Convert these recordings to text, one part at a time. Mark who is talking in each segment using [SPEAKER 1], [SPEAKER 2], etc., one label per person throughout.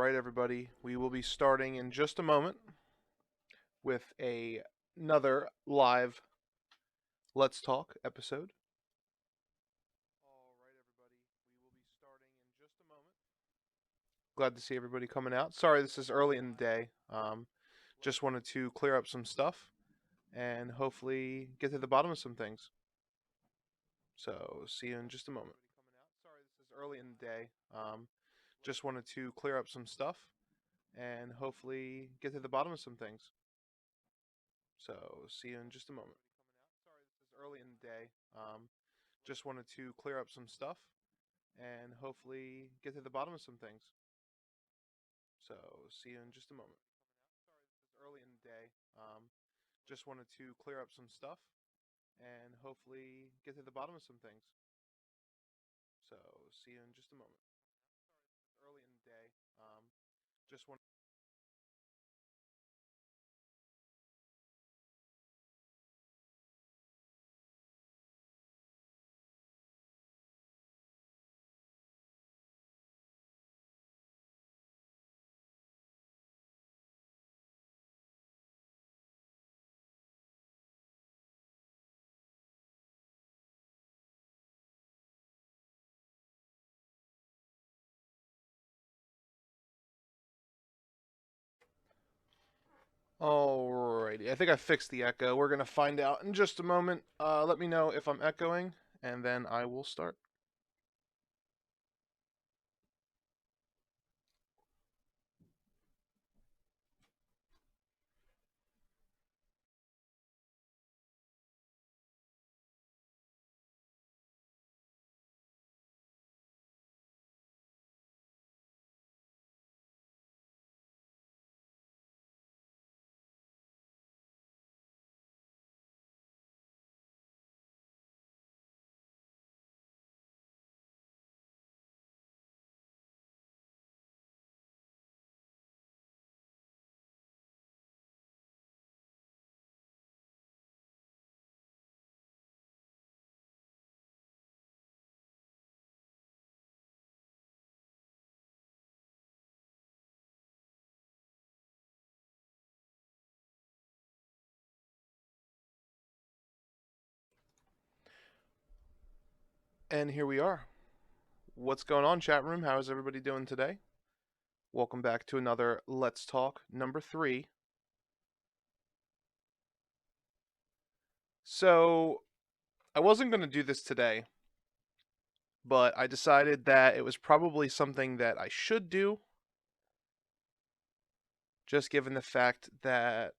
[SPEAKER 1] right, everybody. We will be starting in just a moment with another live Let's Talk episode. All right, everybody. We will be starting in just a moment. Glad to see everybody coming out. Sorry, this is early in the day. Just wanted to clear up some stuff and hopefully get to the bottom of some things. So, see you in just a moment. Sorry, this is early in the day. Just wanted to clear up some stuff and hopefully get to the bottom of some things. So, see you in just a moment. Sorry, this is early in the day. Just wanted to clear up some stuff and hopefully get to the bottom of some things. So, see you in just a moment. Sorry, this is early in the day. Just wanted to clear up some stuff and hopefully get to the bottom of some things. So, see you in just a moment. Sorry, this is early in the day. Just want. Alrighty, I think I fixed the echo. We're gonna find out in just a moment. Let me know if I'm echoing, and then I will start. And here we are. What's going on, chat room? How is everybody doing today? Welcome back to another Let's Talk number 3. So, I wasn't going to do this today, but I decided that it was probably something that I should do, just given the fact that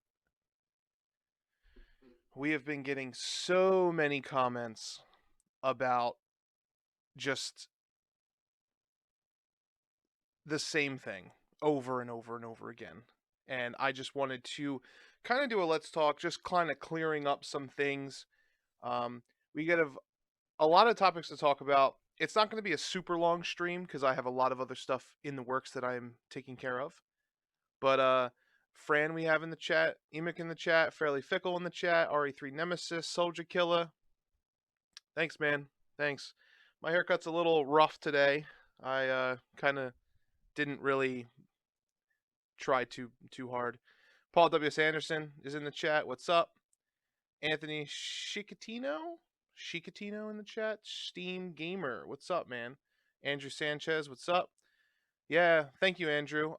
[SPEAKER 1] we have been getting so many comments about just the same thing over and over and over again. And I just wanted to kind of do a Let's Talk, just kind of clearing up some things. We get a lot of topics to talk about. It's not going to be a super long stream because I have a lot of other stuff in the works that I'm taking care of. But Fran we have in the chat, Emic in the chat, Fairly Fickle in the chat, RE3 Nemesis, Soldier Killer. Thanks, man. Thanks. My haircut's a little rough today. I kind of didn't really try too hard. Paul W.S. Anderson is in the chat. What's up? Anthony Shikatino in the chat. Steam Gamer. What's up, man? Andrew Sanchez. What's up? Yeah, thank you, Andrew.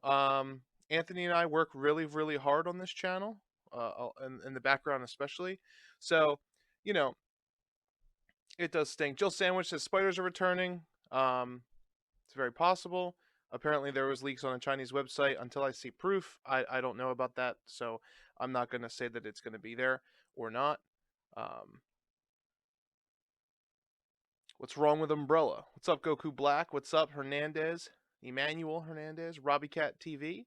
[SPEAKER 1] Anthony and I work really, really hard on this channel, in the background especially. So, you know, it does stink. Jill Sandwich says spiders are returning. It's very possible. Apparently, there was leaks on a Chinese website. Until I see proof, I don't know about that. So I'm not going to say that it's going to be there or not. What's wrong with Umbrella? What's up, Goku Black? What's up, Hernandez? Emmanuel Hernandez? Robbie Cat TV?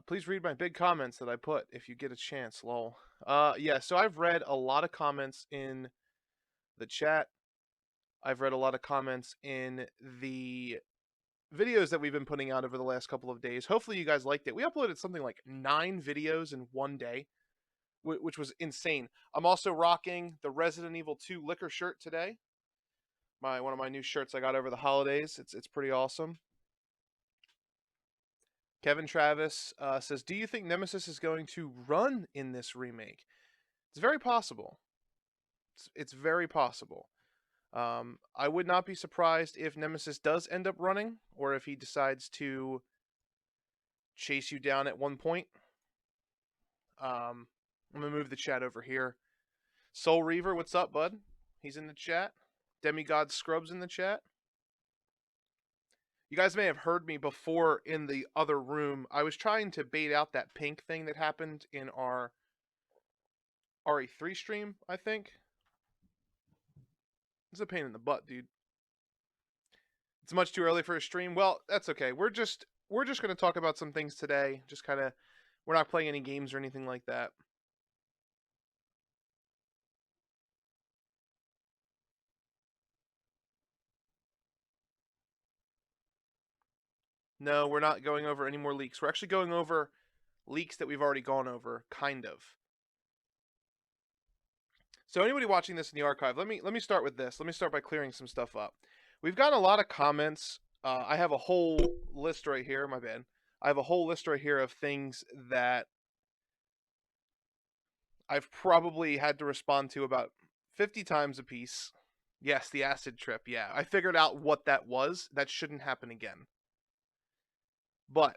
[SPEAKER 1] Please read my big comments that I put if you get a chance, lol. Yeah, so I've read a lot of comments in the chat. I've read a lot of comments in the videos that we've been putting out over the last couple of days. Hopefully you guys liked it. We uploaded something like 9 videos in one day, which was insane. I'm also rocking the Resident Evil 2 Liquor shirt today. One of my new shirts I got over the holidays. It's pretty awesome. Kevin Travis says, do you think Nemesis is going to run in this remake? It's very possible. It's very possible. I would not be surprised if Nemesis does end up running, or if he decides to chase you down at one point. I'm going to move the chat over here. Soul Reaver, what's up, bud? He's in the chat. Demigod Scrubs in the chat. You guys may have heard me before in the other room. I was trying to bait out that pink thing that happened in our RE3 stream, I think. It's a pain in the butt, dude. It's much too early for a stream. Well, that's okay. We're just going to talk about some things today. Just kind of, we're not playing any games or anything like that. No, we're not going over any more leaks. We're actually going over leaks that we've already gone over, kind of. So anybody watching this in the archive, let me start with this. Let me start by clearing some stuff up. We've gotten a lot of comments. I have a whole list right here. My bad. I have a whole list right here of things that I've probably had to respond to about 50 times a piece. Yes, the acid trip. Yeah, I figured out what that was. That shouldn't happen again. But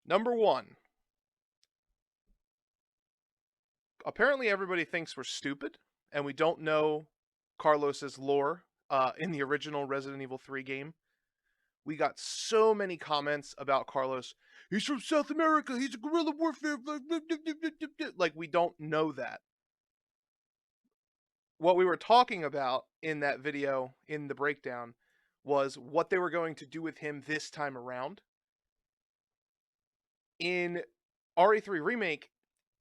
[SPEAKER 1] number one, apparently everybody thinks we're stupid and we don't know Carlos's lore in the original Resident Evil 3 game. We got so many comments about Carlos. He's from South America. He's a guerrilla warfare. Like, we don't know that. What we were talking about in that video, in the breakdown, was what they were going to do with him this time around. In RE3 Remake,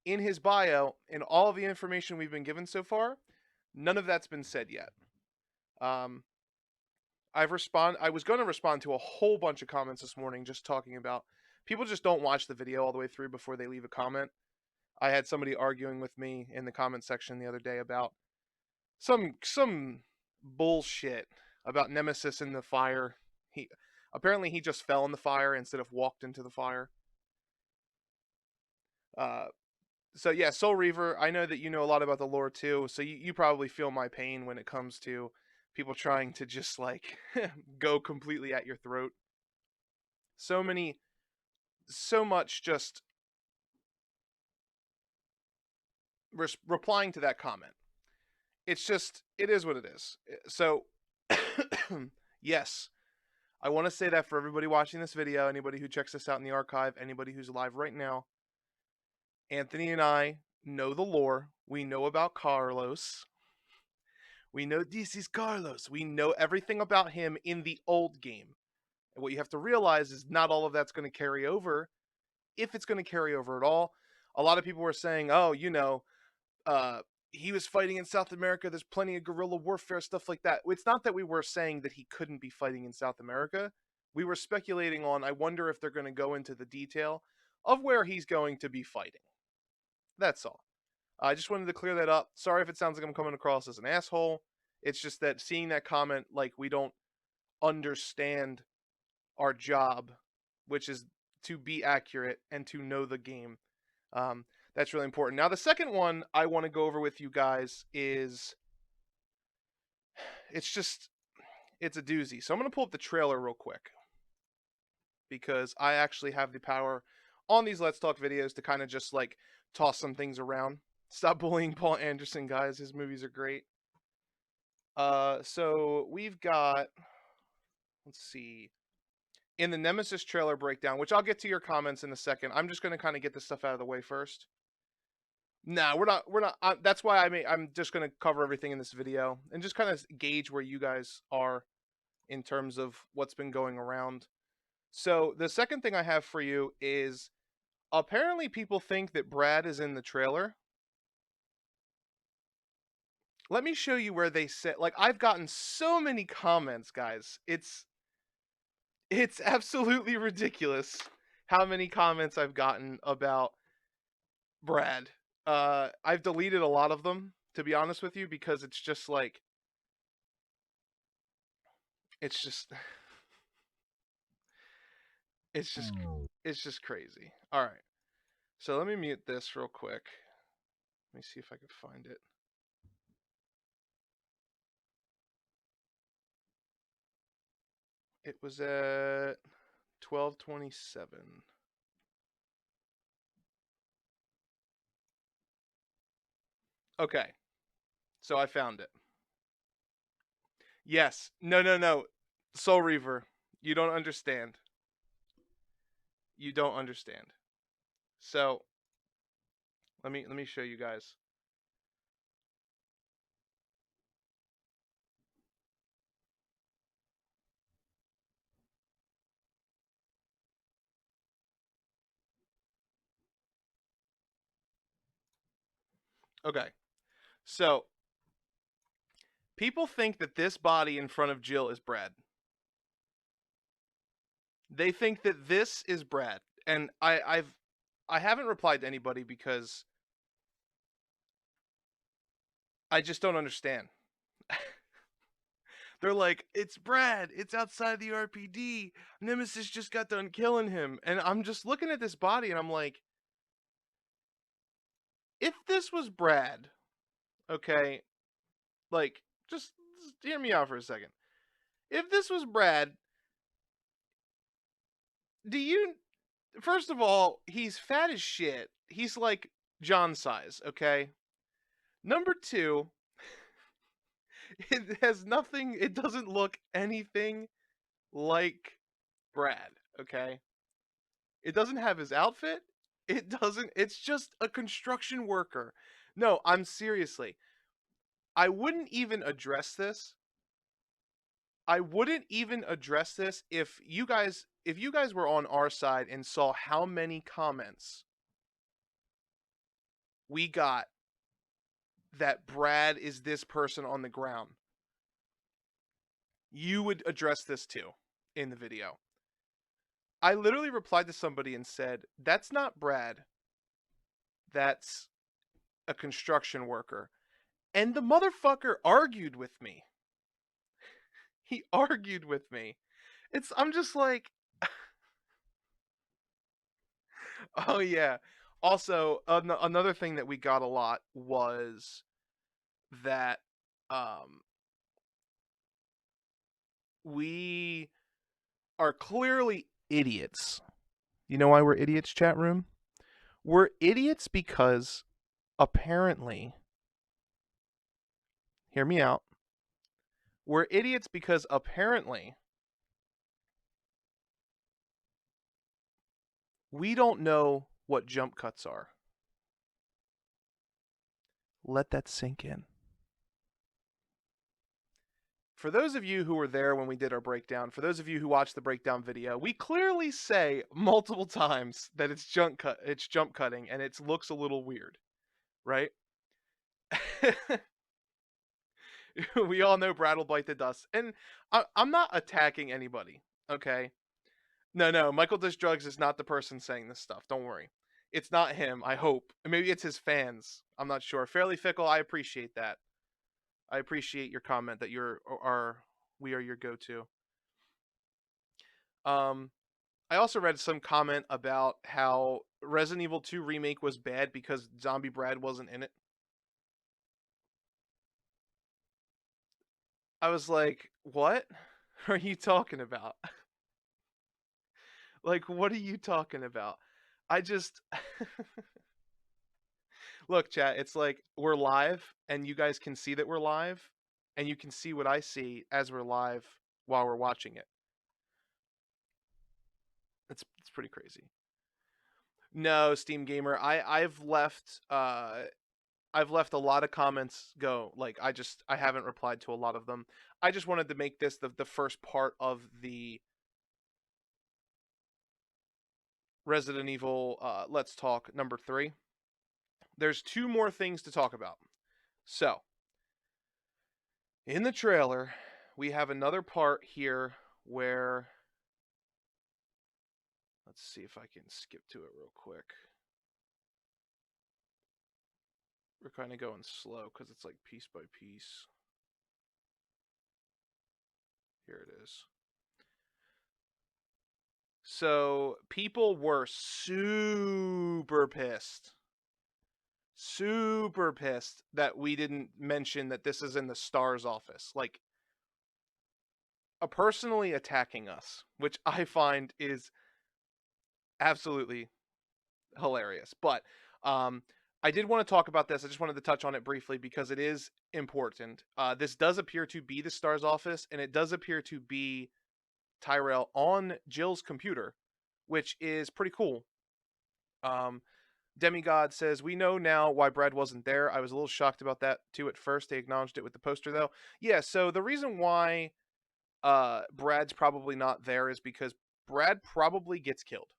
[SPEAKER 1] in his bio, in all of the information we've been given so far, none of that's been said yet. I was going to respond to a whole bunch of comments this morning just talking about people just don't watch the video all the way through before they leave a comment. I had somebody arguing with me in the comment section the other day about some bullshit about Nemesis in the fire. Apparently he just fell in the fire instead of walked into the fire. So yeah, Soul Reaver, I know that you know a lot about the lore too, so you probably feel my pain when it comes to people trying to just like go completely at your throat. So much just replying to that comment. It's just, it is what it is. So, yes, I want to say that for everybody watching this video, anybody who checks this out in the archive, anybody who's live right now, Anthony and I know the lore. We know about Carlos. We know this is Carlos. We know everything about him in the old game. And what you have to realize is not all of that's going to carry over, if it's going to carry over at all. A lot of people were saying, oh, you know, he was fighting in South America. There's plenty of guerrilla warfare, stuff like that. It's not that we were saying that he couldn't be fighting in South America. We were speculating on, I wonder if they're going to go into the detail of where he's going to be fighting. That's all. I just wanted to clear that up. Sorry if it sounds like I'm coming across as an asshole. It's just that seeing that comment, like, we don't understand our job, which is to be accurate and to know the game. That's really important. Now, the second one I want to go over with you guys is, it's a doozy. So I'm going to pull up the trailer real quick, because I actually have the power on these Let's Talk videos to kind of just, like, toss some things around. Stop bullying Paul Anderson, guys. His movies are great. So we've got, let's see, in the Nemesis trailer breakdown, which I'll get to your comments in a second. I'm just going to kind of get this stuff out of the way first. No, we're not. That's why I'm just going to cover everything in this video and just kind of gauge where you guys are in terms of what's been going around. So the second thing I have for you is, apparently people think that Brad is in the trailer. Let me show you where they said, like, I've gotten so many comments, guys. It's absolutely ridiculous how many comments I've gotten about Brad. I've deleted a lot of them, to be honest with you, because it's just like, it's just it's just crazy. All right. So let me mute this real quick. Let me see if I can find it. It was at 12:27. Okay. So I found it. Yes. No. Soul Reaver, you don't understand. You don't understand. So let me show you guys. Okay. So people think that this body in front of Jill is Brad. They think that this is Brad. And I haven't replied to anybody because I just don't understand. They're like, it's Brad. It's outside the RPD. Nemesis just got done killing him. And I'm just looking at this body and I'm like, if this was Brad, okay, like, just hear me out for a second. If this was Brad, first of all, he's fat as shit. He's like John size, okay? Number two, it has nothing, it doesn't look anything like Brad, okay? It doesn't have his outfit. It doesn't, it's just a construction worker. No, I'm seriously. I wouldn't even address this. I wouldn't even address this if you guys were on our side and saw how many comments we got that Brad is this person on the ground. You would address this too in the video. I literally replied to somebody and said, "That's not Brad. That's a construction worker." And the motherfucker argued with me. He argued with me. I'm just like, oh yeah. Also, another thing that we got a lot was that we are clearly idiots. You know why we're idiots, chat room? We're idiots because apparently, hear me out. We're idiots because apparently we don't know what jump cuts are. Let that sink in. For those of you who were there when we did our breakdown, for those of you who watched the breakdown video, we clearly say multiple times that it's jump cutting, and it looks a little weird, right? We all know Brad will bite the dust, and I'm not attacking anybody, okay? No, Michael Does Drugs is not the person saying this stuff. Don't worry. It's not him, I hope. Maybe it's his fans. I'm not sure. Fairly Fickle, I appreciate that. I appreciate your comment that we are your go-to. I also read some comment about how Resident Evil 2 Remake was bad because Zombie Brad wasn't in it. I was like, what are you talking about? Like, what are you talking about? I just look, chat, it's like we're live and you guys can see that we're live and you can see what I see as we're live while we're watching it. It's pretty crazy. No, Steam Gamer, I've left a lot of comments go. Like I haven't replied to a lot of them. I just wanted to make this the first part of the Resident Evil Let's Talk number 3. There's 2 more things to talk about. So, in the trailer, we have another part here where, let's see if I can skip to it real quick. We're kind of going slow because it's like piece by piece. Here it is. So people were super pissed that we didn't mention that this is in the Star's office. Like, personally attacking us, which I find is absolutely hilarious. But I did want to talk about this. I just wanted to touch on it briefly because it is important. This does appear to be the Star's office, and it does appear to be Tyrell on Jill's computer, which is pretty cool. Demigod says, we know now why Brad wasn't there. I was a little shocked about that too at first. They acknowledged it with the poster though. Yeah, so the reason why Brad's probably not there is because Brad probably gets killed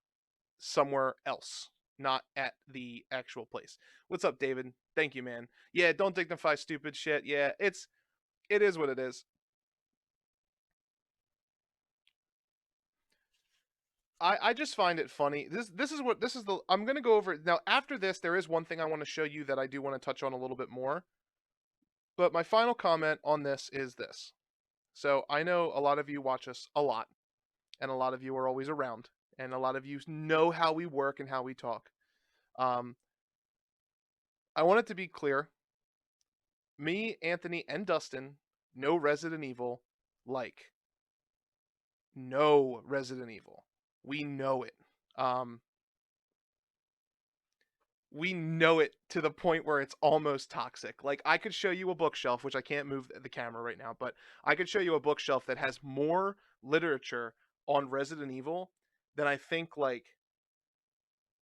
[SPEAKER 1] somewhere else, not at the actual place. What's up, David? Thank you, man. Yeah, don't dignify stupid shit. Yeah, it is what it is. I just find it funny. This is the I'm gonna go over it now. After this, there is one thing I want to show you that I do want to touch on a little bit more. But my final comment on this is this. So I know a lot of you watch us a lot, and a lot of you are always around, and a lot of you know how we work and how we talk. Um, I want it to be clear. Me, Anthony, and Dustin know Resident Evil like no Resident Evil. We know it. Um, we know it to the point where it's almost toxic. Like, I could show you a bookshelf, which I can't move the camera right now, but I could show you a bookshelf that has more literature on Resident Evil than I think, like,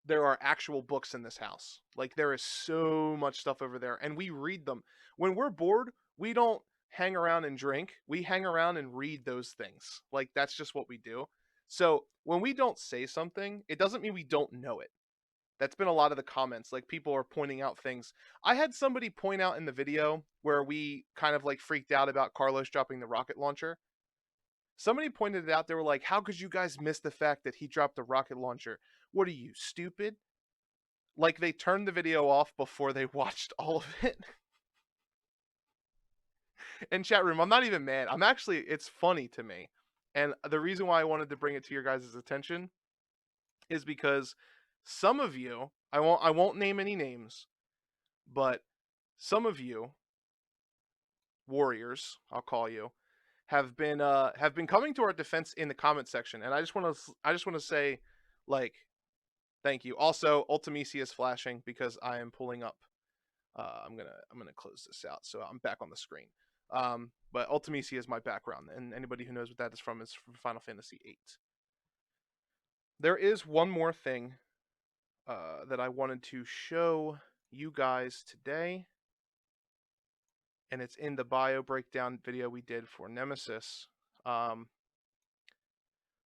[SPEAKER 1] there are actual books in this house. Like, there is so much stuff over there, and we read them. When we're bored, we don't hang around and drink. We hang around and read those things. Like, that's just what we do. So when we don't say something, it doesn't mean we don't know it. That's been a lot of the comments. Like, people are pointing out things. I had somebody point out in the video where we kind of like freaked out about Carlos dropping the rocket launcher. Somebody pointed it out. They were like, how could you guys miss the fact that he dropped the rocket launcher? What are you, stupid? Like, they turned the video off before they watched all of it. In chat room, I'm not even mad. I'm actually, it's funny to me. And the reason why I wanted to bring it to your guys' attention is because some of you, I won't name any names, but some of you warriors, I'll call you, have been coming to our defense in the comment section, and I just want to say, like, thank you. Also, Ultimisia is flashing because I am pulling up. I'm gonna close this out so I'm back on the screen. But Ultimisia is my background, and anybody who knows what that is from Final Fantasy VIII. There is one more thing that I wanted to show you guys today, and it's in the bio breakdown video we did for Nemesis.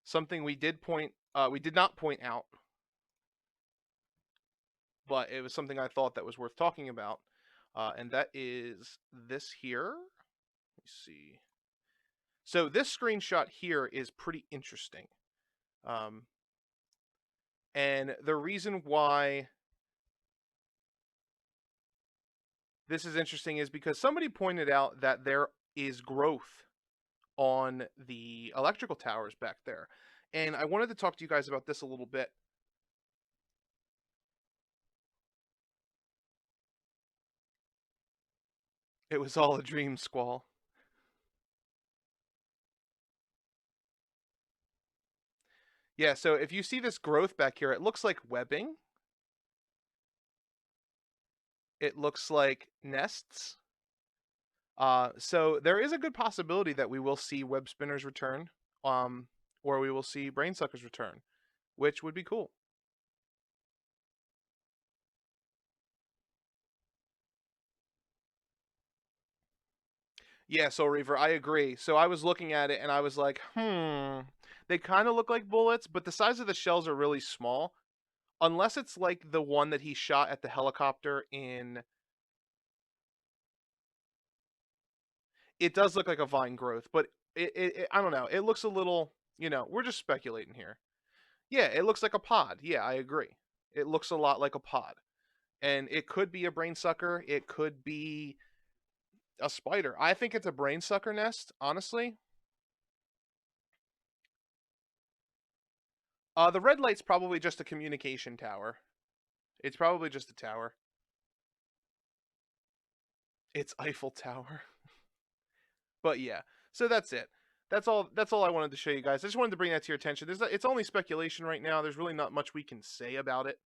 [SPEAKER 1] Something we did not point out, but it was something I thought that was worth talking about, and that is this here. Let me see. So this screenshot here is pretty interesting, and the reason why this is interesting is because somebody pointed out that there is growth on the electrical towers back there. And I wanted to talk to you guys about this a little bit. It was all a dream, Squall. Yeah, so if you see this growth back here, it looks like webbing. It looks like nests. So there is a good possibility that we will see web spinners return, or we will see brain suckers return, which would be cool. Yeah, Soul Reaver, I agree. So I was looking at it and I was like, they kind of look like bullets, but the size of the shells are really small. Unless it's like the one that he shot at the helicopter in. It does look like a vine growth, but I don't know. It looks a little, we're just speculating here. Yeah, it looks like a pod. Yeah, I agree. It looks a lot like a pod. And it could be a brain sucker. It could be a spider. I think it's a brain sucker nest, honestly. The red light's probably just a communication tower. It's probably just a tower. It's Eiffel Tower. But yeah, so that's it. That's all I wanted to show you guys. I just wanted to bring that to your attention. It's only speculation right now. There's really not much we can say about it.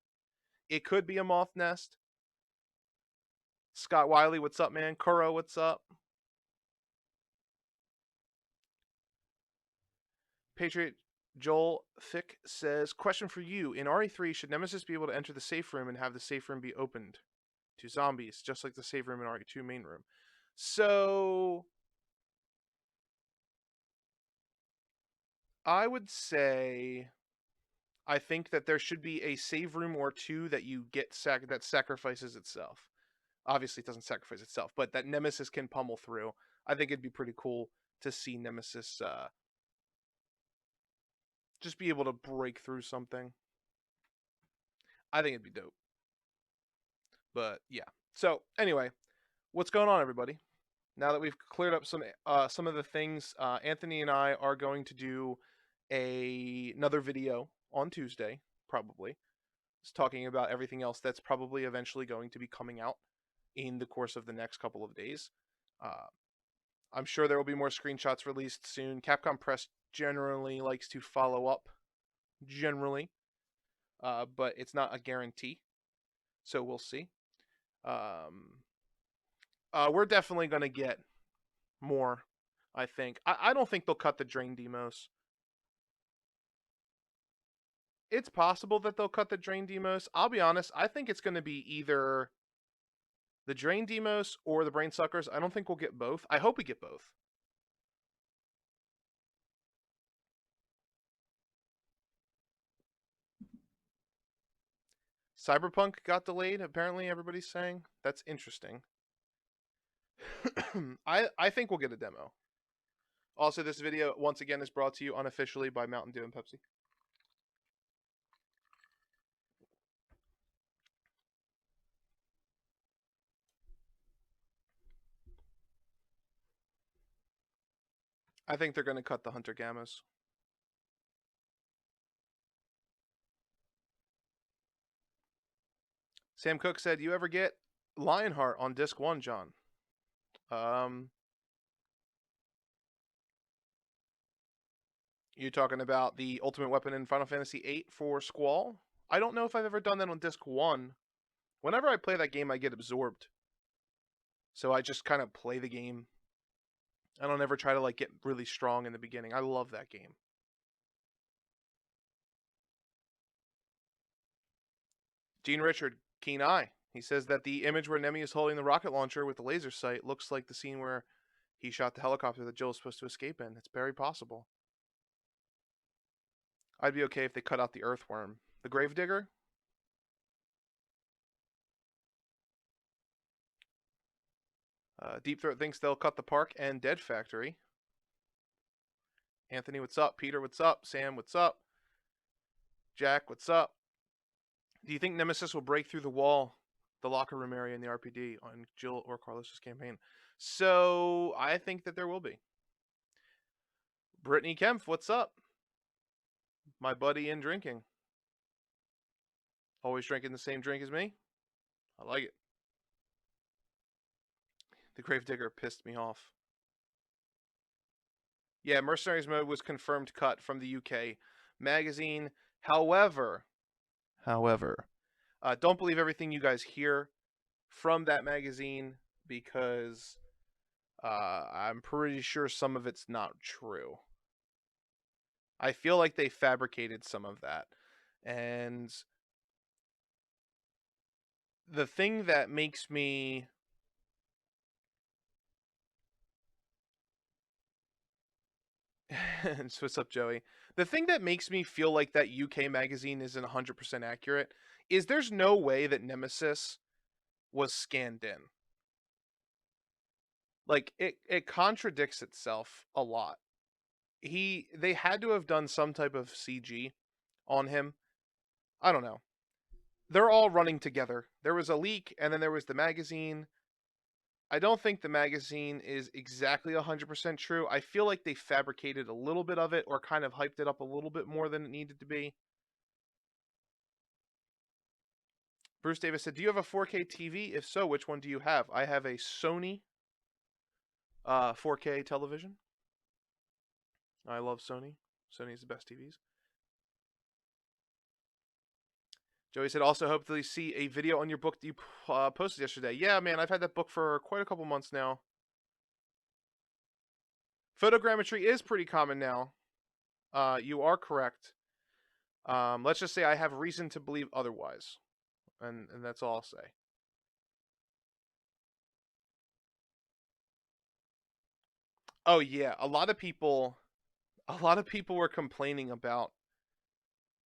[SPEAKER 1] It could be a moth nest. Scott Wiley, what's up, man? Kuro, what's up? Patriot Joel Thick says, question for you. In RE3, should Nemesis be able to enter the safe room and have the safe room be opened to zombies, just like the safe room in RE2 main room? So I would say I think that there should be a save room or two that you get that sacrifices itself. Obviously, it doesn't sacrifice itself, but that Nemesis can pummel through. I think it'd be pretty cool to see Nemesis just be able to break through something. I think it'd be dope. But yeah. So anyway, what's going on, everybody? Now that we've cleared up some of the things, Anthony and I are going to do another video on Tuesday, probably, just talking about everything else that's probably eventually going to be coming out in the course of the next couple of days. I'm sure there will be more screenshots released soon. Capcom Press generally likes to follow up, but it's not a guarantee, so we'll see. We're definitely going to get more, I think. I don't think they'll cut the Drain demos. It's possible that they'll cut the Drain demos. I'll be honest, I think it's going to be either the Drain demos or the Brain Suckers. I don't think we'll get both. I hope we get both. Cyberpunk got delayed, apparently everybody's saying. That's interesting. I think we'll get a demo. Also, this video, once again, is brought to you unofficially by Mountain Dew and Pepsi. I think they're going to cut the Hunter Gammas. Sam Cook said, you ever get Lionheart on disc 1, John? You talking about the ultimate weapon in Final Fantasy VIII for Squall? I don't know if I've ever done that on disc 1. Whenever I play that game, I get absorbed. So I just kind of play the game. I don't ever try to like get really strong in the beginning. I love that game. Gene Richard, keen eye. He says that the image where Nemi is holding the rocket launcher with the laser sight looks like the scene where he shot the helicopter that Jill is supposed to escape in. It's very possible. I'd be okay if they cut out the earthworm. The Gravedigger? Deep Throat thinks they'll cut the park and Dead Factory. Anthony, what's up? Peter, what's up? Sam, what's up? Jack, what's up? Do you think Nemesis will break through the wall, the locker room area in the RPD on Jill or Carlos's campaign? So, I think that there will be. Brittany Kempf, what's up? My buddy in drinking. Always drinking the same drink as me? I like it. The Gravedigger pissed me off. Yeah, Mercenaries Mode was confirmed cut from the UK magazine. However, don't believe everything you guys hear from that magazine because I'm pretty sure some of it's not true. I feel like they fabricated some of that. And the thing that makes me so what's up, Joey? The thing that makes me feel like that UK magazine isn't 100% accurate is there's no way that Nemesis was scanned in. Like it contradicts itself a lot. They had to have done some type of CG on him. I don't know. They're all running together. There was a leak and then there was the magazine. I don't think the magazine is exactly 100% true. I feel like they fabricated a little bit of it or kind of hyped it up a little bit more than it needed to be. Bruce Davis said, do you have a 4K TV? If so, which one do you have? I have a Sony 4K television. I love Sony. Sony's the best TVs. Joey said, also hopefully see a video on your book that you posted yesterday. Yeah, man, I've had that book for quite a couple months now. Photogrammetry is pretty common now. You are correct. Let's just say I have reason to believe otherwise. And that's all I'll say. Oh yeah, a lot of people were complaining about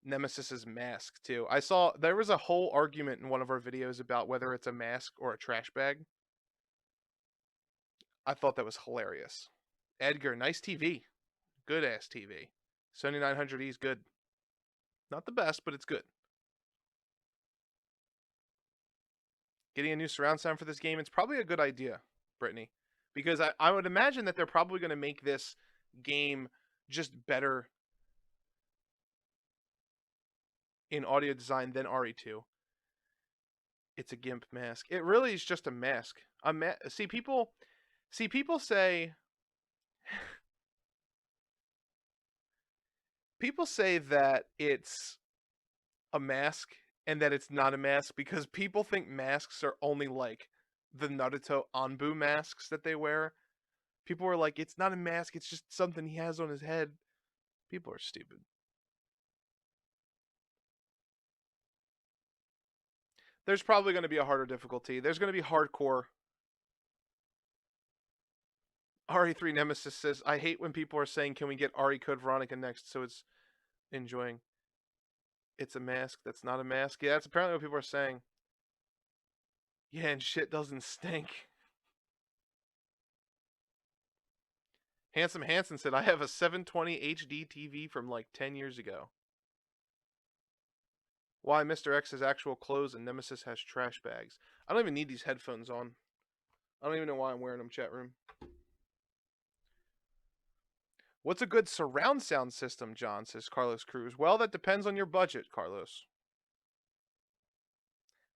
[SPEAKER 1] Nemesis's mask too. I saw there was a whole argument in one of our videos about whether it's a mask or a trash bag. I thought that was hilarious. Edgar, nice TV. Good ass TV. Sony 900E is good. Not the best, but it's good. Getting a new surround sound for this game, it's probably a good idea, Brittany. Because I would imagine that they're probably going to make this game just better in audio design than RE2. It's a GIMP mask. It really is just a mask. See, people say people say that it's a mask and that it's not a mask because people think masks are only like the Naruto Anbu masks that they wear. People are like, it's not a mask, it's just something he has on his head. People are stupid. There's probably going to be a harder difficulty. There's going to be hardcore. RE3 Nemesis says, I hate when people are saying, can we get RE Code Veronica next? So it's enjoying. It's a mask. That's not a mask. Yeah, that's apparently what people are saying. Yeah, and shit doesn't stink. Handsome Hansen said, I have a 720 HD TV from like 10 years ago. Why Mr. X has actual clothes and Nemesis has trash bags. I don't even need these headphones on. I don't even know why I'm wearing them, chat room. What's a good surround sound system, John, says Carlos Cruz. Well, that depends on your budget, Carlos.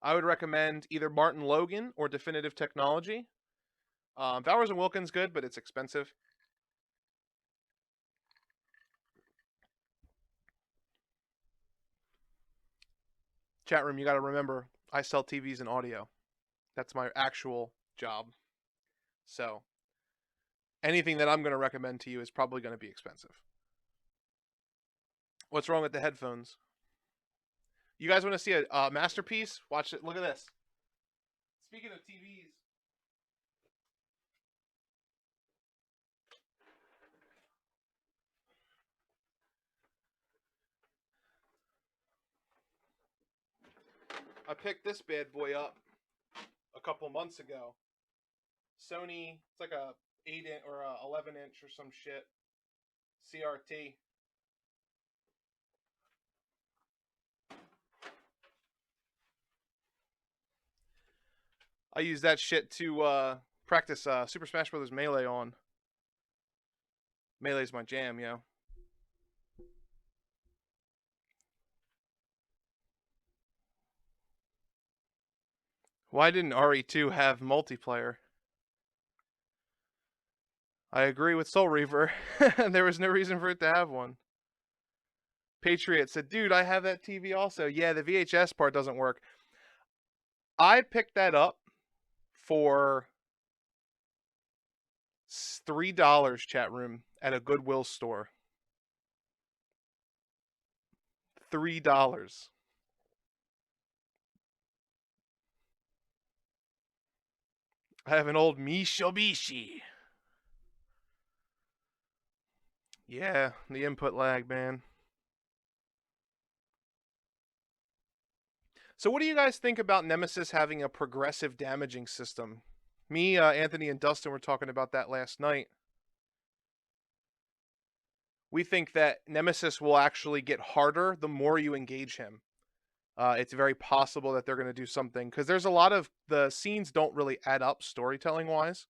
[SPEAKER 1] I would recommend either Martin Logan or Definitive Technology. Bowers and Wilkins good, but it's expensive. Chat room, you got to remember, I sell TVs and audio. That's my actual job. So, anything that I'm going to recommend to you is probably going to be expensive. What's wrong with the headphones? You guys want to see a masterpiece? Watch it. Look at this. Speaking of TVs. I picked this bad boy up a couple months ago. Sony, it's like a 8-inch or a 11-inch or some shit. CRT. I use that shit to practice Super Smash Bros. Melee on. Melee's my jam, yo. Why didn't RE2 have multiplayer? I agree with Soul Reaver. There was no reason for it to have one. Patriot said, dude, I have that TV also. Yeah, the VHS part doesn't work. I picked that up for $3, chat room, at a Goodwill store. $3. I have an old Mitsubishi. Yeah, the input lag, man. So what do you guys think about Nemesis having a progressive damaging system? Me, Anthony, and Dustin were talking about that last night. We think that Nemesis will actually get harder the more you engage him. It's very possible that they're going to do something, because there's a lot of the scenes don't really add up storytelling wise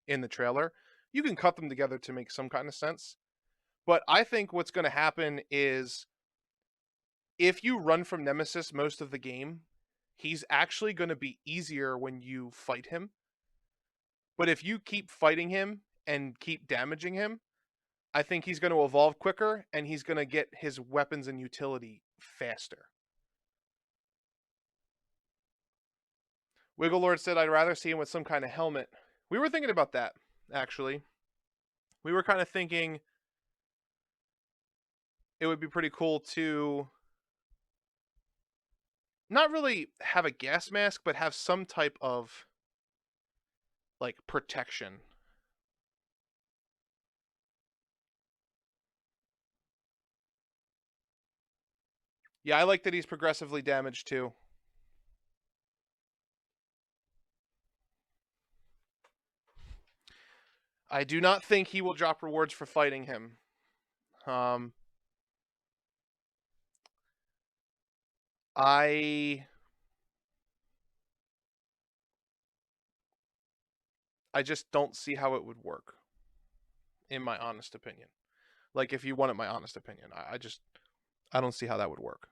[SPEAKER 1] in the trailer. You can cut them together to make some kind of sense. But I think what's going to happen is if you run from Nemesis most of the game, he's actually going to be easier when you fight him. But if you keep fighting him and keep damaging him, I think he's going to evolve quicker and he's going to get his weapons and utility faster. Wigglelord said, I'd rather see him with some kind of helmet. We were thinking about that, actually. We were kind of thinking it would be pretty cool to not really have a gas mask, but have some type of, like, protection. Yeah, I like that he's progressively damaged, too. I do not think he will drop rewards for fighting him. I just don't see how it would work, in my honest opinion. Like, if you wanted my honest opinion, I don't see how that would work.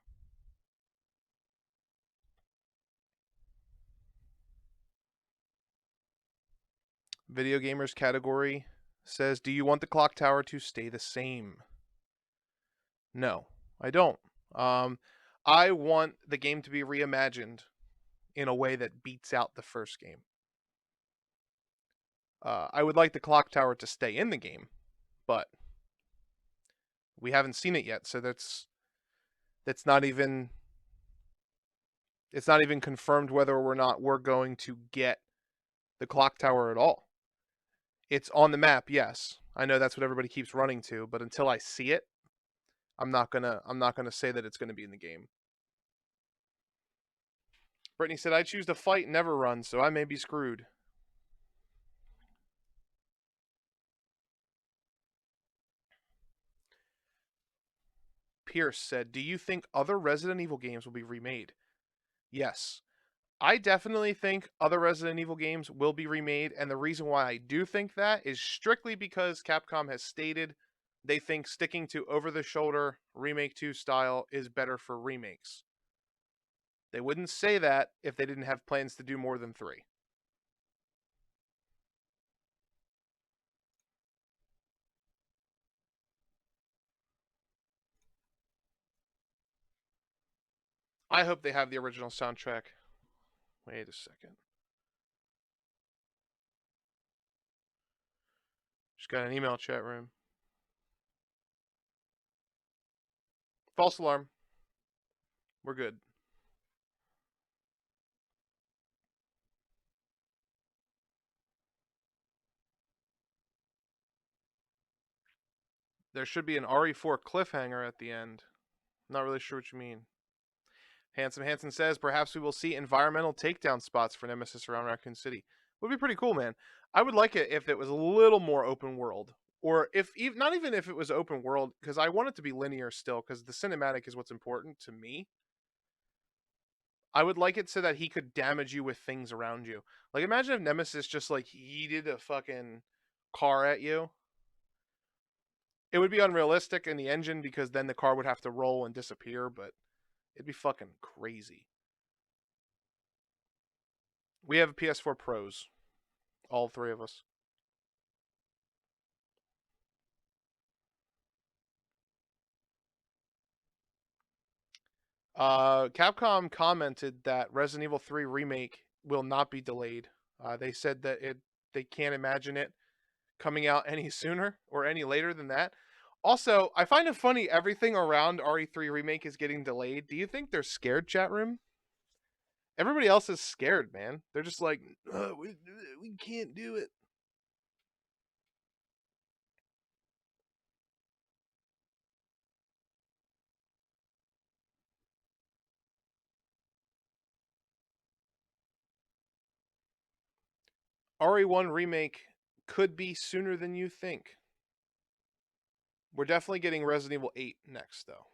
[SPEAKER 1] Video gamers category says, do you want the clock tower to stay the same? No, I don't. I want the game to be reimagined in a way that beats out the first game. I would like the clock tower to stay in the game, but we haven't seen it yet, so that's not even confirmed whether or not we're going to get the clock tower at all. It's on the map, yes. I know that's what everybody keeps running to, but until I see it, I'm not gonna say that it's gonna be in the game. Brittany said, I choose to fight, never run, so I may be screwed. Pierce said, do you think other Resident Evil games will be remade? Yes. I definitely think other Resident Evil games will be remade, and the reason why I do think that is strictly because Capcom has stated they think sticking to over-the-shoulder Remake 2 style is better for remakes. They wouldn't say that if they didn't have plans to do more than 3. I hope they have the original soundtrack. Wait a second. Just got an email chat room. False alarm. We're good. There should be an RE4 cliffhanger at the end. Not really sure what you mean. Handsome Hansen says, perhaps we will see environmental takedown spots for Nemesis around Raccoon City. Would be pretty cool, man. I would like it if it was a little more open world. Or if not even if it was open world, because I want it to be linear still, because the cinematic is what's important to me. I would like it so that he could damage you with things around you. Like, imagine if Nemesis just, like, yeeted a fucking car at you. It would be unrealistic in the engine, because then the car would have to roll and disappear, but it'd be fucking crazy. We have PS4 Pros. All 3 of us. Capcom commented that Resident Evil 3 Remake will not be delayed. They said that they can't imagine it coming out any sooner or any later than that. Also, I find it funny everything around RE3 Remake is getting delayed. Do you think they're scared, chat room? Everybody else is scared, man. They're just like, we can't do it. RE1 Remake could be sooner than you think. We're definitely getting Resident Evil 8 next, though.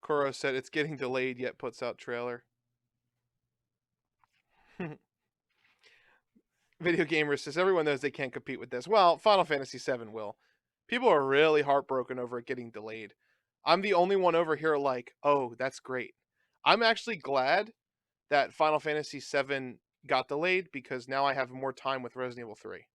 [SPEAKER 1] Kuro said it's getting delayed, yet puts out trailer. Video Gamer says everyone knows they can't compete with this. Well, Final Fantasy VII will. People are really heartbroken over it getting delayed. I'm the only one over here like, oh, that's great. I'm actually glad that Final Fantasy VII got delayed because now I have more time with Resident Evil 3.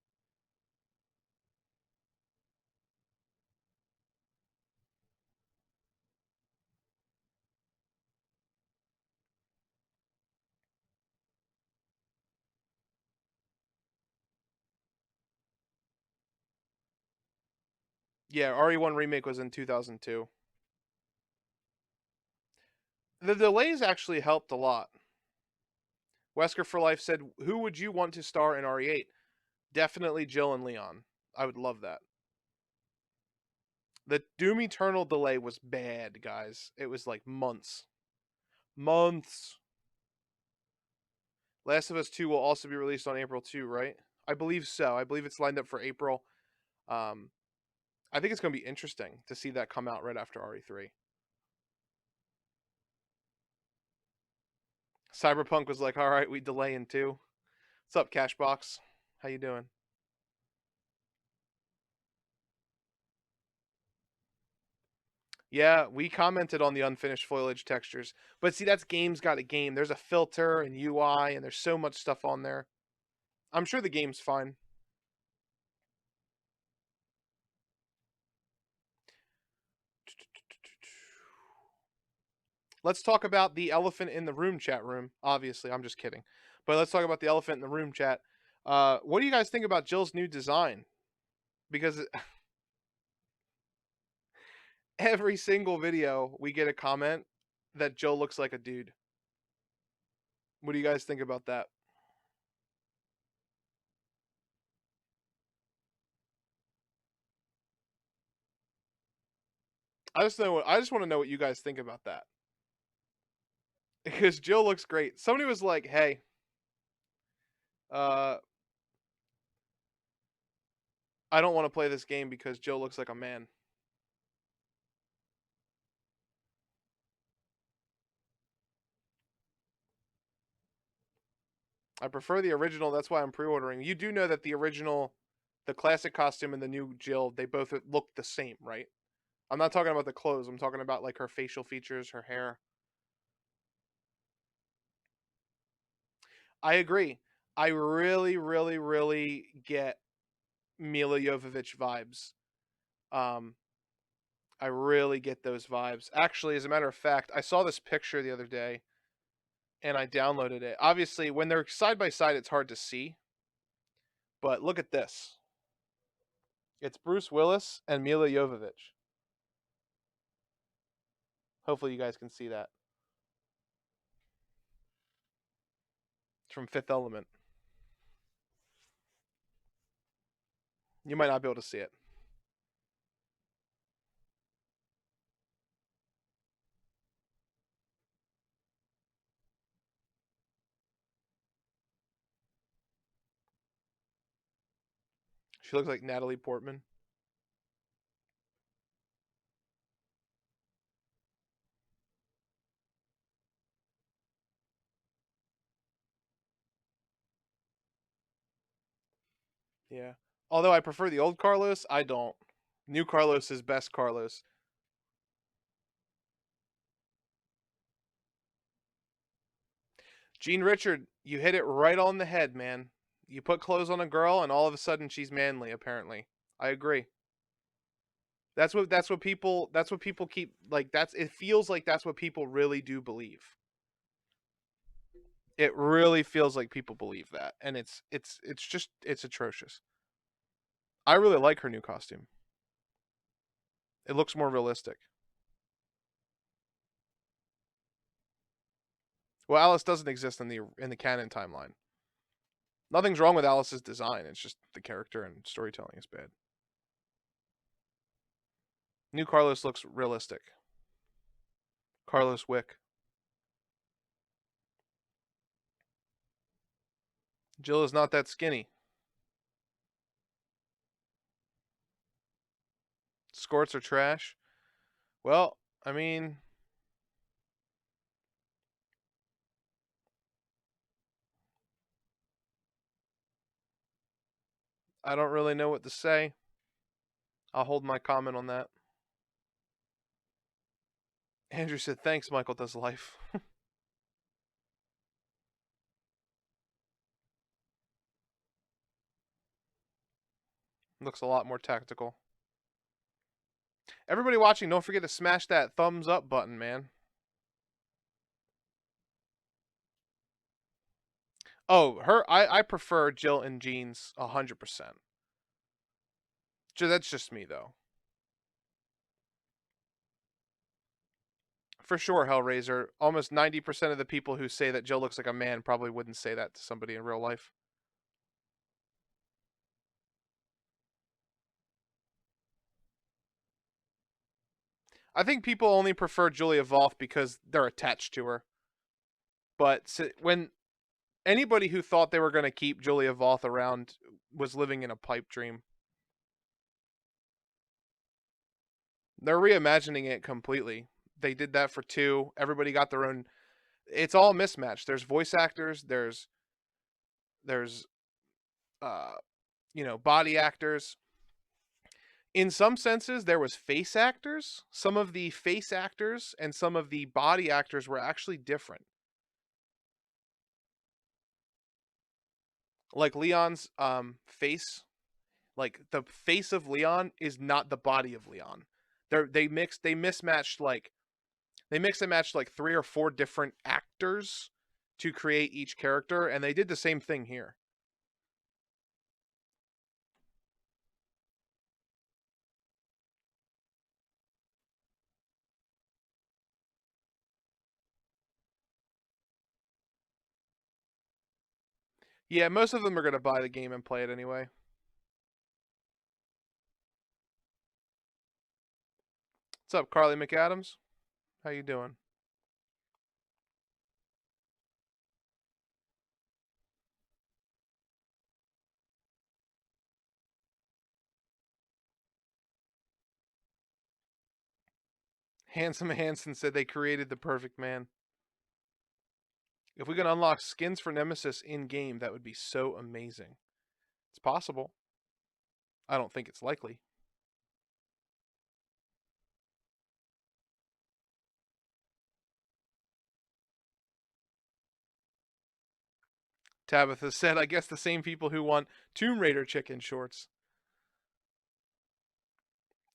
[SPEAKER 1] Yeah, RE1 Remake was in 2002. The delays actually helped a lot. Wesker for Life said, "Who would you want to star in RE8?" Definitely Jill and Leon. I would love that. The Doom Eternal delay was bad, guys. It was like months. Months. Last of Us 2 will also be released on April 2, right? I believe so. I believe it's lined up for April. Um, I think it's going to be interesting to see that come out right after RE3. Cyberpunk was like, all right, we delay in 2. What's up, Cashbox? How you doing? Yeah, we commented on the unfinished foliage textures. But see, that's game's got a game. There's a filter and UI, and there's so much stuff on there. I'm sure the game's fine. Let's talk about the elephant in the room chat room. Obviously, I'm just kidding. But let's talk about the elephant in the room chat. What do you guys think about Jill's new design? Because every single video we get a comment that Jill looks like a dude. What do you guys think about that? I just want to know what you guys think about that. Because Jill looks great. Somebody was like, "Hey, uh, I don't want to play this game because Jill looks like a man." I prefer the original. That's why I'm pre-ordering. You do know that the original, the classic costume and the new Jill, they both look the same, right? I'm not talking about the clothes. I'm talking about like her facial features, her hair. I agree. I really, really, really get Mila Jovovich vibes. Um, I really get those vibes. Actually, as a matter of fact, I saw this picture the other day and I downloaded it. Obviously, when they're side by side, it's hard to see. But look at this. It's Bruce Willis and Mila Jovovich. Hopefully, you guys can see that. It's from Fifth Element. You might not be able to see it. She looks like Natalie Portman. Yeah. Although I prefer the old Carlos, I don't. New Carlos is best Carlos. Gene Richard, you hit it right on the head, man. You put clothes on a girl and all of a sudden she's manly, apparently. I agree. That's what people keep like that's it feels like that's what people really do believe. It really feels like people believe that. And it's atrocious. I really like her new costume. It looks more realistic. Well, Alice doesn't exist in the canon timeline. Nothing's wrong with Alice's design. It's just the character and storytelling is bad. New Carlos looks realistic. Carlos Wick. Jill is not that skinny. Skorts are trash. Well, I mean, I don't really know what to say. I'll hold my comment on that. Andrew said, "Thanks, Michael does life." Looks a lot more tactical. Everybody watching, don't forget to smash that thumbs up button, man. Oh, I prefer Jill in jeans 100%. That's just me though. For sure, Hellraiser. Almost 90% of the people who say that Jill looks like a man probably wouldn't say that to somebody in real life. I think people only prefer Julia Voth because they're attached to her. But when anybody who thought they were going to keep Julia Voth around was living in a pipe dream. They're reimagining it completely. They did that for 2. Everybody got their own. It's all mismatched. There's voice actors. There's uh, body actors. In some senses, there was face actors. Some of the face actors and some of the body actors were actually different. Like Leon's face, like the face of Leon is not the body of Leon. They mismatched like they mix and matched like 3 or 4 different actors to create each character, and they did the same thing here. Yeah, most of them are gonna buy the game and play it anyway. What's up, Carly McAdams? How you doing? Handsome Hansen said they created the perfect man. If we can unlock skins for Nemesis in game, that would be so amazing. It's possible. I don't think it's likely. Tabitha said, I guess the same people who want Tomb Raider chicken shorts.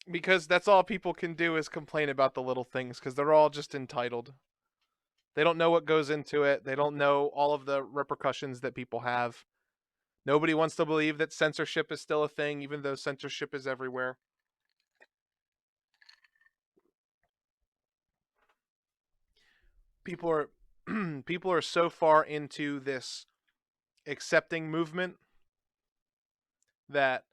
[SPEAKER 1] Because that's all people can do is complain about the little things, because they're all just entitled. They don't know what goes into it. They don't know all of the repercussions that people have. Nobody wants to believe that censorship is still a thing, even though censorship is everywhere. People are people are so far into this accepting movement that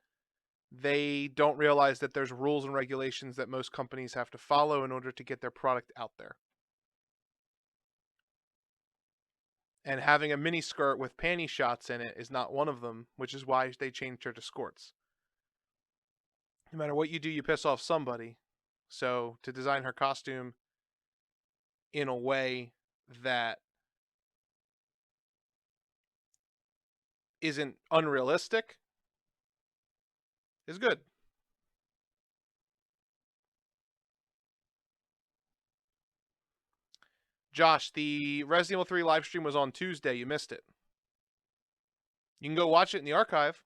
[SPEAKER 1] they don't realize that there's rules and regulations that most companies have to follow in order to get their product out there. And having a mini skirt with panty shots in it is not one of them, which is why they changed her to skirts. No matter what you do, you piss off somebody. So to design her costume in a way that isn't unrealistic is good. Josh, the Resident Evil 3 live stream was on Tuesday. You missed it. You can go watch it in the archive.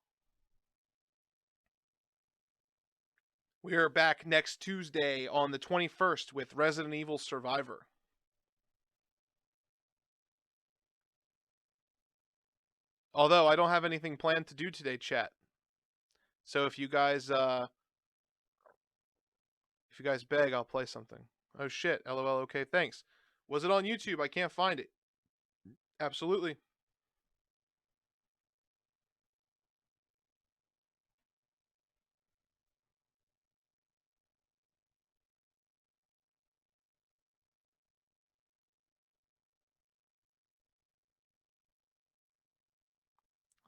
[SPEAKER 1] We are back next Tuesday on the 21st with Resident Evil Survivor. Although I don't have anything planned to do today, chat. So if you guys beg, I'll play something. Oh shit, LOL, okay, thanks. Was it on YouTube? I can't find it. Absolutely.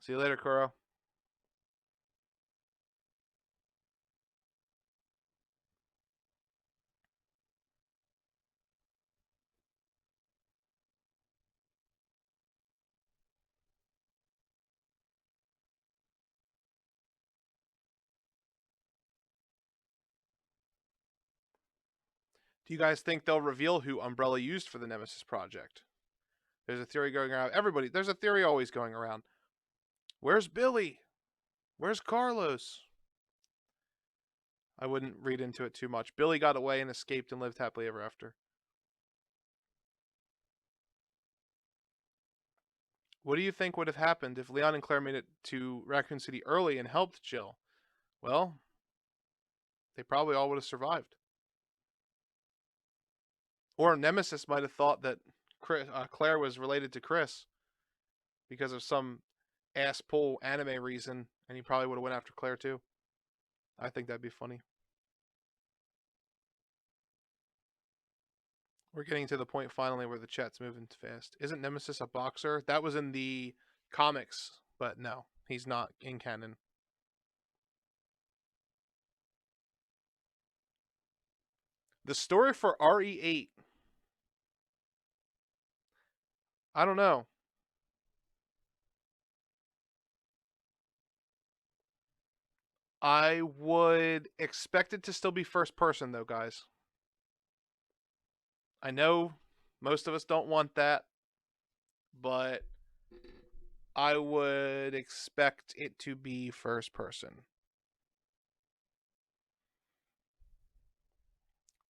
[SPEAKER 1] See you later, Kuro. Do you guys think they'll reveal who Umbrella used for the Nemesis project? There's a theory going around. There's a theory always going around. Where's Billy? Where's Carlos? I wouldn't read into it too much. Billy got away and escaped and lived happily ever after. What do you think would have happened if Leon and Claire made it to Raccoon City early and helped Jill? Well, they probably all would have survived. Or Nemesis might have thought that Claire was related to Chris because of some ass pull anime reason, and he probably would have went after Claire too. I think that'd be funny. We're getting to the point finally where the chat's moving fast. Isn't Nemesis a boxer? That was in the comics, but no, he's not in canon. The story for RE8. I don't know. I would expect it to still be first person though, guys. I know most of us don't want that, but I would expect it to be first person.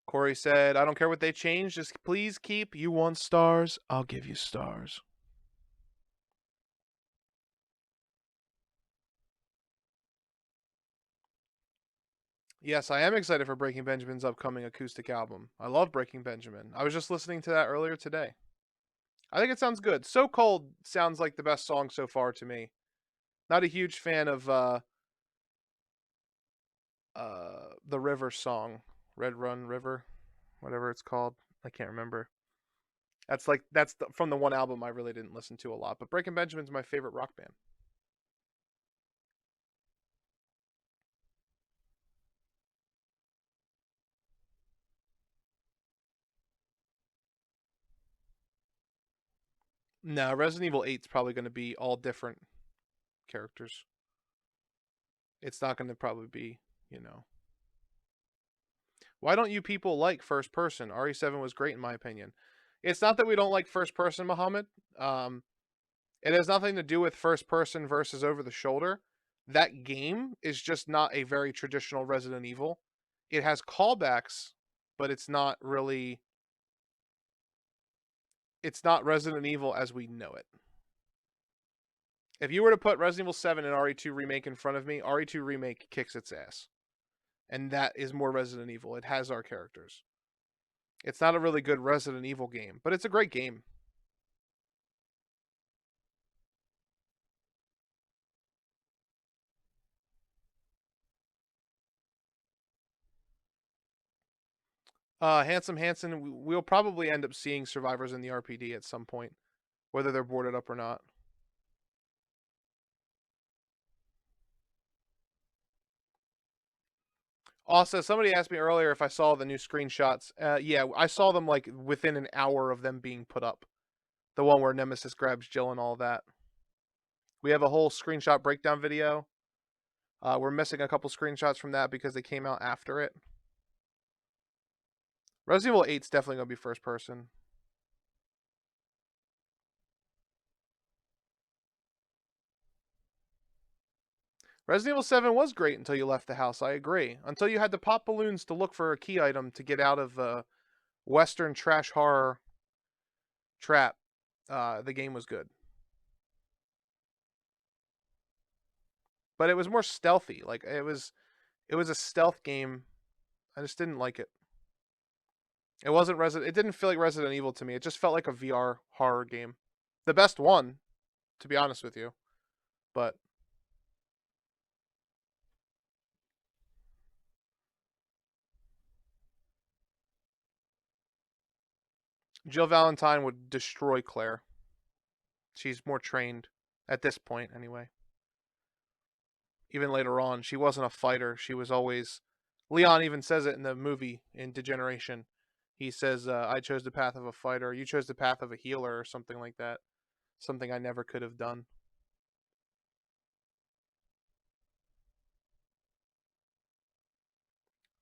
[SPEAKER 1] Corey said, I don't care what they change, just please keep You Want Stars, I'll give you stars. Yes, I am excited for Breaking Benjamin's upcoming acoustic album. I love Breaking Benjamin. I was just listening to that earlier today. I think it sounds good. So Cold sounds like the best song so far to me. Not a huge fan of the River song, Red Run River, whatever it's called. I can't remember. That's from the one album I really didn't listen to a lot. But Breaking Benjamin's my favorite rock band. No, Resident Evil 8's probably going to be all different characters. It's not going to probably be, you know. Why don't you people like first person? RE7 was great in my opinion. It's not that we don't like first person, Muhammad. It has nothing to do with first person versus over the shoulder. That game is just not a very traditional Resident Evil. It has callbacks, but it's not really. It's not Resident Evil as we know it. If you were to put Resident Evil 7 and RE2 Remake in front of me, RE2 Remake kicks its ass. And that is more Resident Evil. It has our characters. It's not a really good Resident Evil game, but it's a great game. Handsome Hanson, we'll probably end up seeing survivors in the RPD at some point, whether they're boarded up or not. Also, somebody asked me earlier if I saw the new screenshots. Yeah, I saw them like within an hour of them being put up. The one where Nemesis grabs Jill and all that. We have a whole screenshot breakdown video. We're missing a couple screenshots from that because they came out after it. Resident Evil 8's definitely going to be first person. Resident Evil 7 was great until you left the house, I agree. Until you had to pop balloons to look for a key item to get out of Western trash horror trap, the game was good. But it was more stealthy. Like it was a stealth game. I just didn't like it. It wasn't It didn't feel like Resident Evil to me. It just felt like a VR horror game. The best one, to be honest with you. But Jill Valentine would destroy Claire. She's more trained at this point, anyway. Even later on, she wasn't a fighter. She was always. Leon even says it in the movie in Degeneration. He says, I chose the path of a fighter. You chose the path of a healer or something like that. Something I never could have done.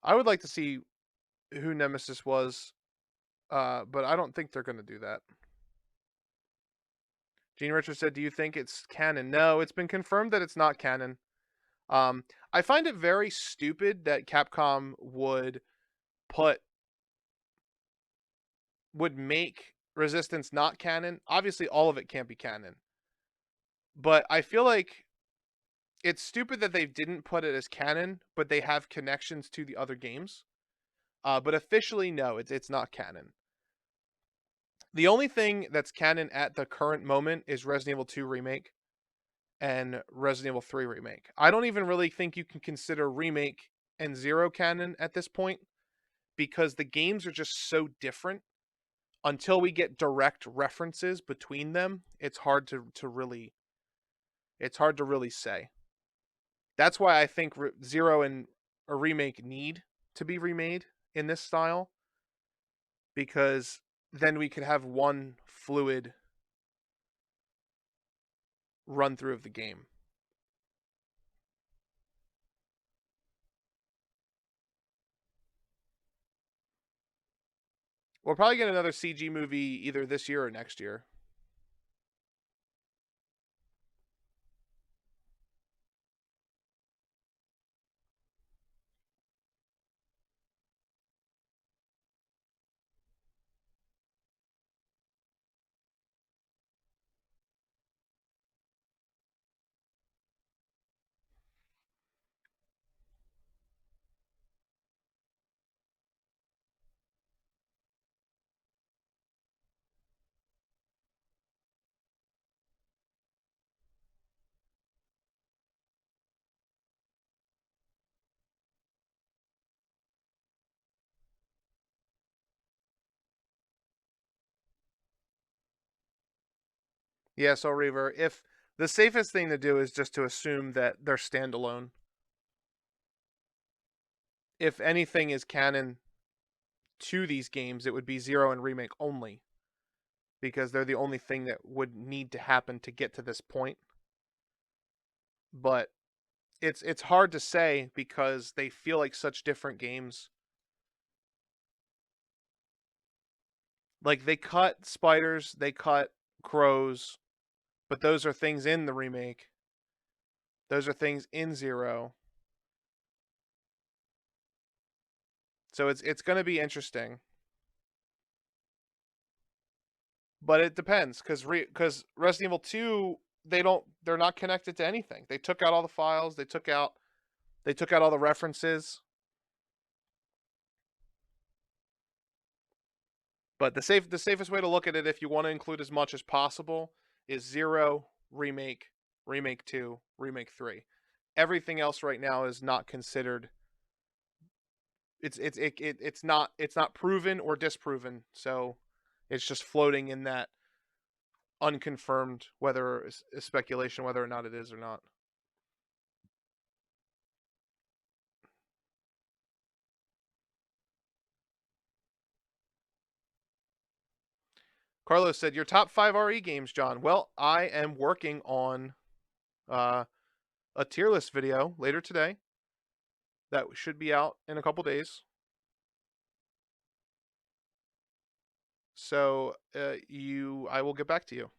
[SPEAKER 1] I would like to see who Nemesis was, but I don't think they're going to do that. Gene Richards said, "Do you think it's canon?" No, it's been confirmed that it's not canon. I find it very stupid that Capcom put would make Resistance not canon. Obviously, all of it can't be canon, but I feel like it's stupid that they didn't put it as canon, but they have connections to the other games. But officially, no, it's not canon. The only thing that's canon at the current moment is Resident Evil 2 Remake and Resident Evil 3 Remake. I don't even really think you can consider Remake and Zero canon at this point because the games are just so different. Until we get direct references between them, it's hard to really say. That's why I think Zero and a Remake need to be remade in this style, because then we could have one fluid run through of the game. We'll probably get another CG movie either this year or next year. Yeah, so Reaver, if the safest thing to do is just to assume that they're standalone. If anything is canon to these games, it would be Zero and Remake only, because they're the only thing that would need to happen to get to this point. But it's hard to say because they feel like such different games. Like they cut spiders, they cut crows, but those are things in the remake. Those are things in Zero. So it's going to be interesting. But it depends cuz Resident Evil 2 they're not connected to anything. They took out all the files, they took out all the references. But the safest way to look at it if you want to include as much as possible is Zero, Remake, Remake 2, Remake 3. Everything else right now is not considered. It's not proven or disproven, so it's just floating in that unconfirmed whether is speculation whether or not it is or not. Carlos said, "Your top 5 RE games, John." Well, I am working on uh, a tier list video later today that should be out in a couple days. So I will get back to you.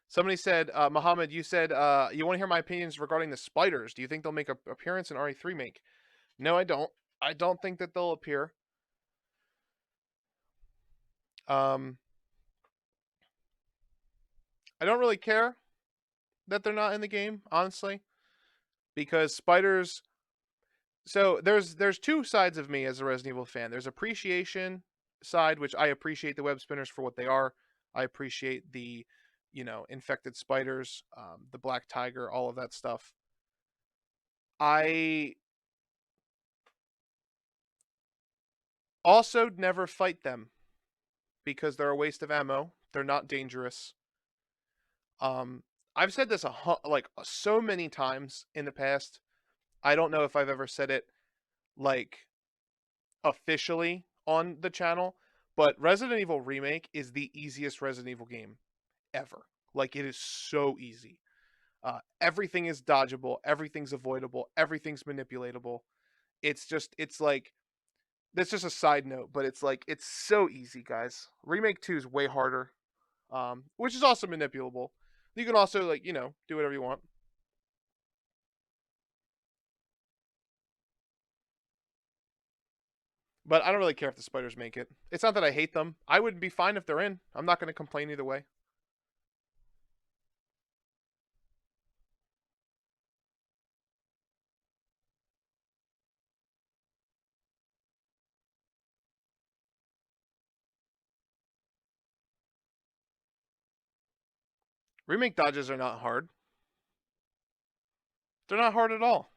[SPEAKER 1] Somebody said, Muhammad, you said you want to hear my opinions regarding the spiders. Do you think they'll make an appearance in RE3 make? No, I don't. I don't think that they'll appear. I don't really care that they're not in the game, honestly, because spiders. So there's two sides of me as a Resident Evil fan. There's appreciation side, which I appreciate the web spinners for what they are. I appreciate the, infected spiders, the black tiger, all of that stuff. I also never fight them because they're a waste of ammo. They're not dangerous. Um, I've said this like so many times in the past. I don't know if I've ever said it like officially on the channel, but Resident Evil Remake is the easiest Resident Evil game ever. Like it is so easy. Everything is dodgeable, everything's avoidable, everything's manipulatable. it's like that's just a side note, but it's like it's so easy, guys. Remake 2 is way harder, which is also manipulable. You can also like do whatever you want. But I don't really care if the spiders make it. It's not that I hate them. I would be fine if they're in. I'm not going to complain either way. Remake dodges are not hard. They're not hard at all.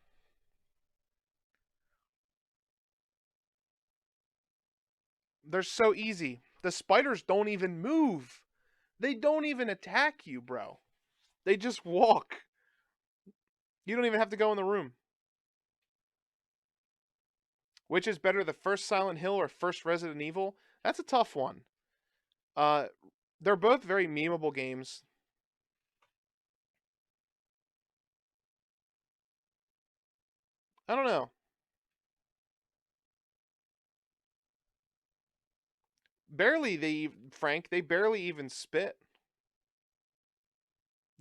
[SPEAKER 1] They're so easy. The spiders don't even move. They don't even attack you, bro. They just walk. You don't even have to go in the room. Which is better, the first Silent Hill or first Resident Evil? That's a tough one. They're both very memeable games. I don't know. Frank, they barely even spit.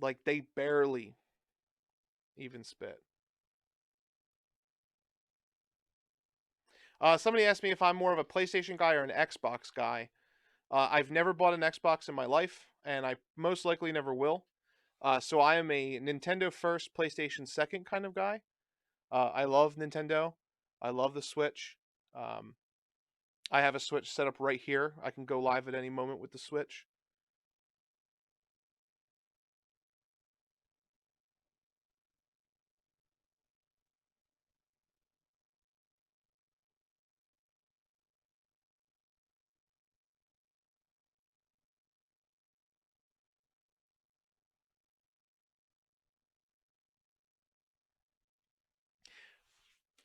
[SPEAKER 1] Like, they barely even spit. Somebody asked me if I'm more of a PlayStation guy or an Xbox guy. I've never bought an Xbox in my life, and I most likely never will. So I am a Nintendo first, PlayStation second kind of guy. I love Nintendo. I love the Switch. Um, I have a Switch set up right here. I can go live at any moment with the Switch.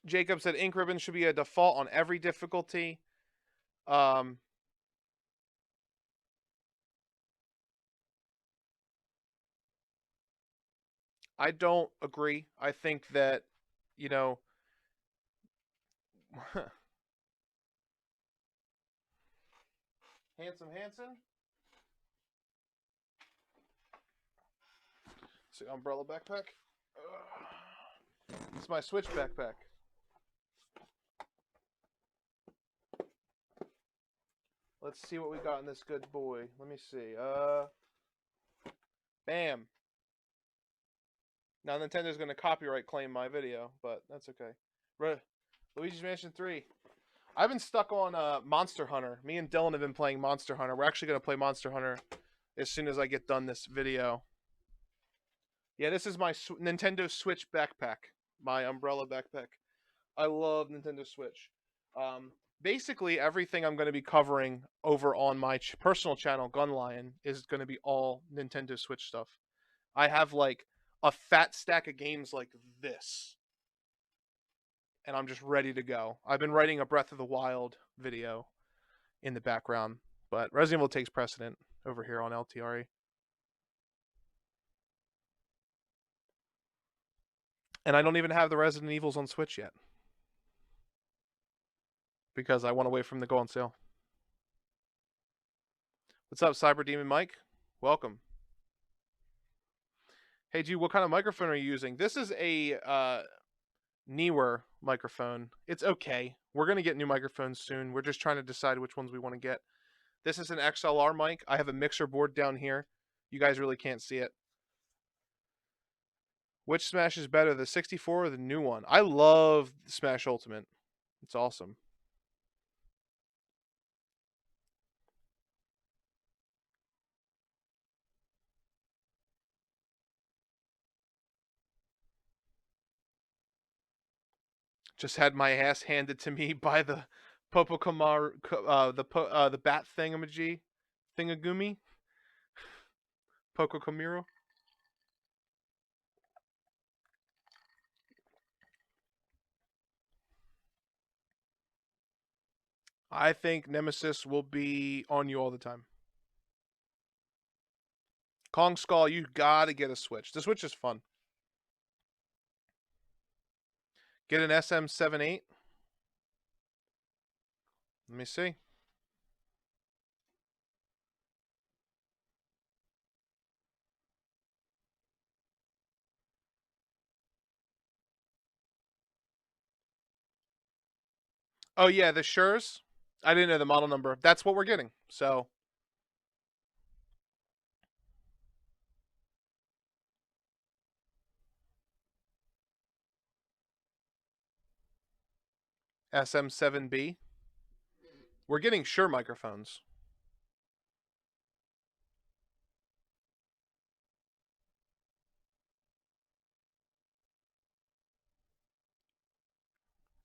[SPEAKER 1] Jacob said ink ribbon should be a default on every difficulty. Um, I don't agree. I think that, you know, Handsome Hanson. See, umbrella backpack. It's my Switch backpack. Let's see what we got in this good boy. Let me see. Bam. Now Nintendo's going to copyright claim my video, but that's okay. Luigi's Mansion 3. I've been stuck on Monster Hunter. Me and Dylan have been playing Monster Hunter. We're actually going to play Monster Hunter as soon as I get done this video. Yeah, this is my Nintendo Switch backpack. My umbrella backpack. I love Nintendo Switch. Basically, everything I'm going to be covering over on my personal channel, Gunlion, is going to be all Nintendo Switch stuff. I have like a fat stack of games like this, and I'm just ready to go. I've been writing a Breath of the Wild video in the background, but Resident Evil takes precedent over here on LTRE. And I don't even have the Resident Evils on Switch yet, because I want to wait for them to go on sale. What's up, Cyber Demon Mike? Welcome. Hey, G, what kind of microphone are you using? This is a Neewer microphone. It's okay. We're going to get new microphones soon. We're just trying to decide which ones we want to get. This is an XLR mic. I have a mixer board down here. You guys really can't see it. Which Smash is better, the 64 or the new one? I love Smash Ultimate. It's awesome. Just had my ass handed to me by the Popokamar, the bat thingamaji, thingagumi, Pocokamiro. I think Nemesis will be on you all the time. Kong Skull, you gotta get a Switch. The Switch is fun. Get an SM78. Let me see. Oh yeah, the Shures. I didn't know the model number. That's what we're getting. So SM7B. We're getting Shure microphones.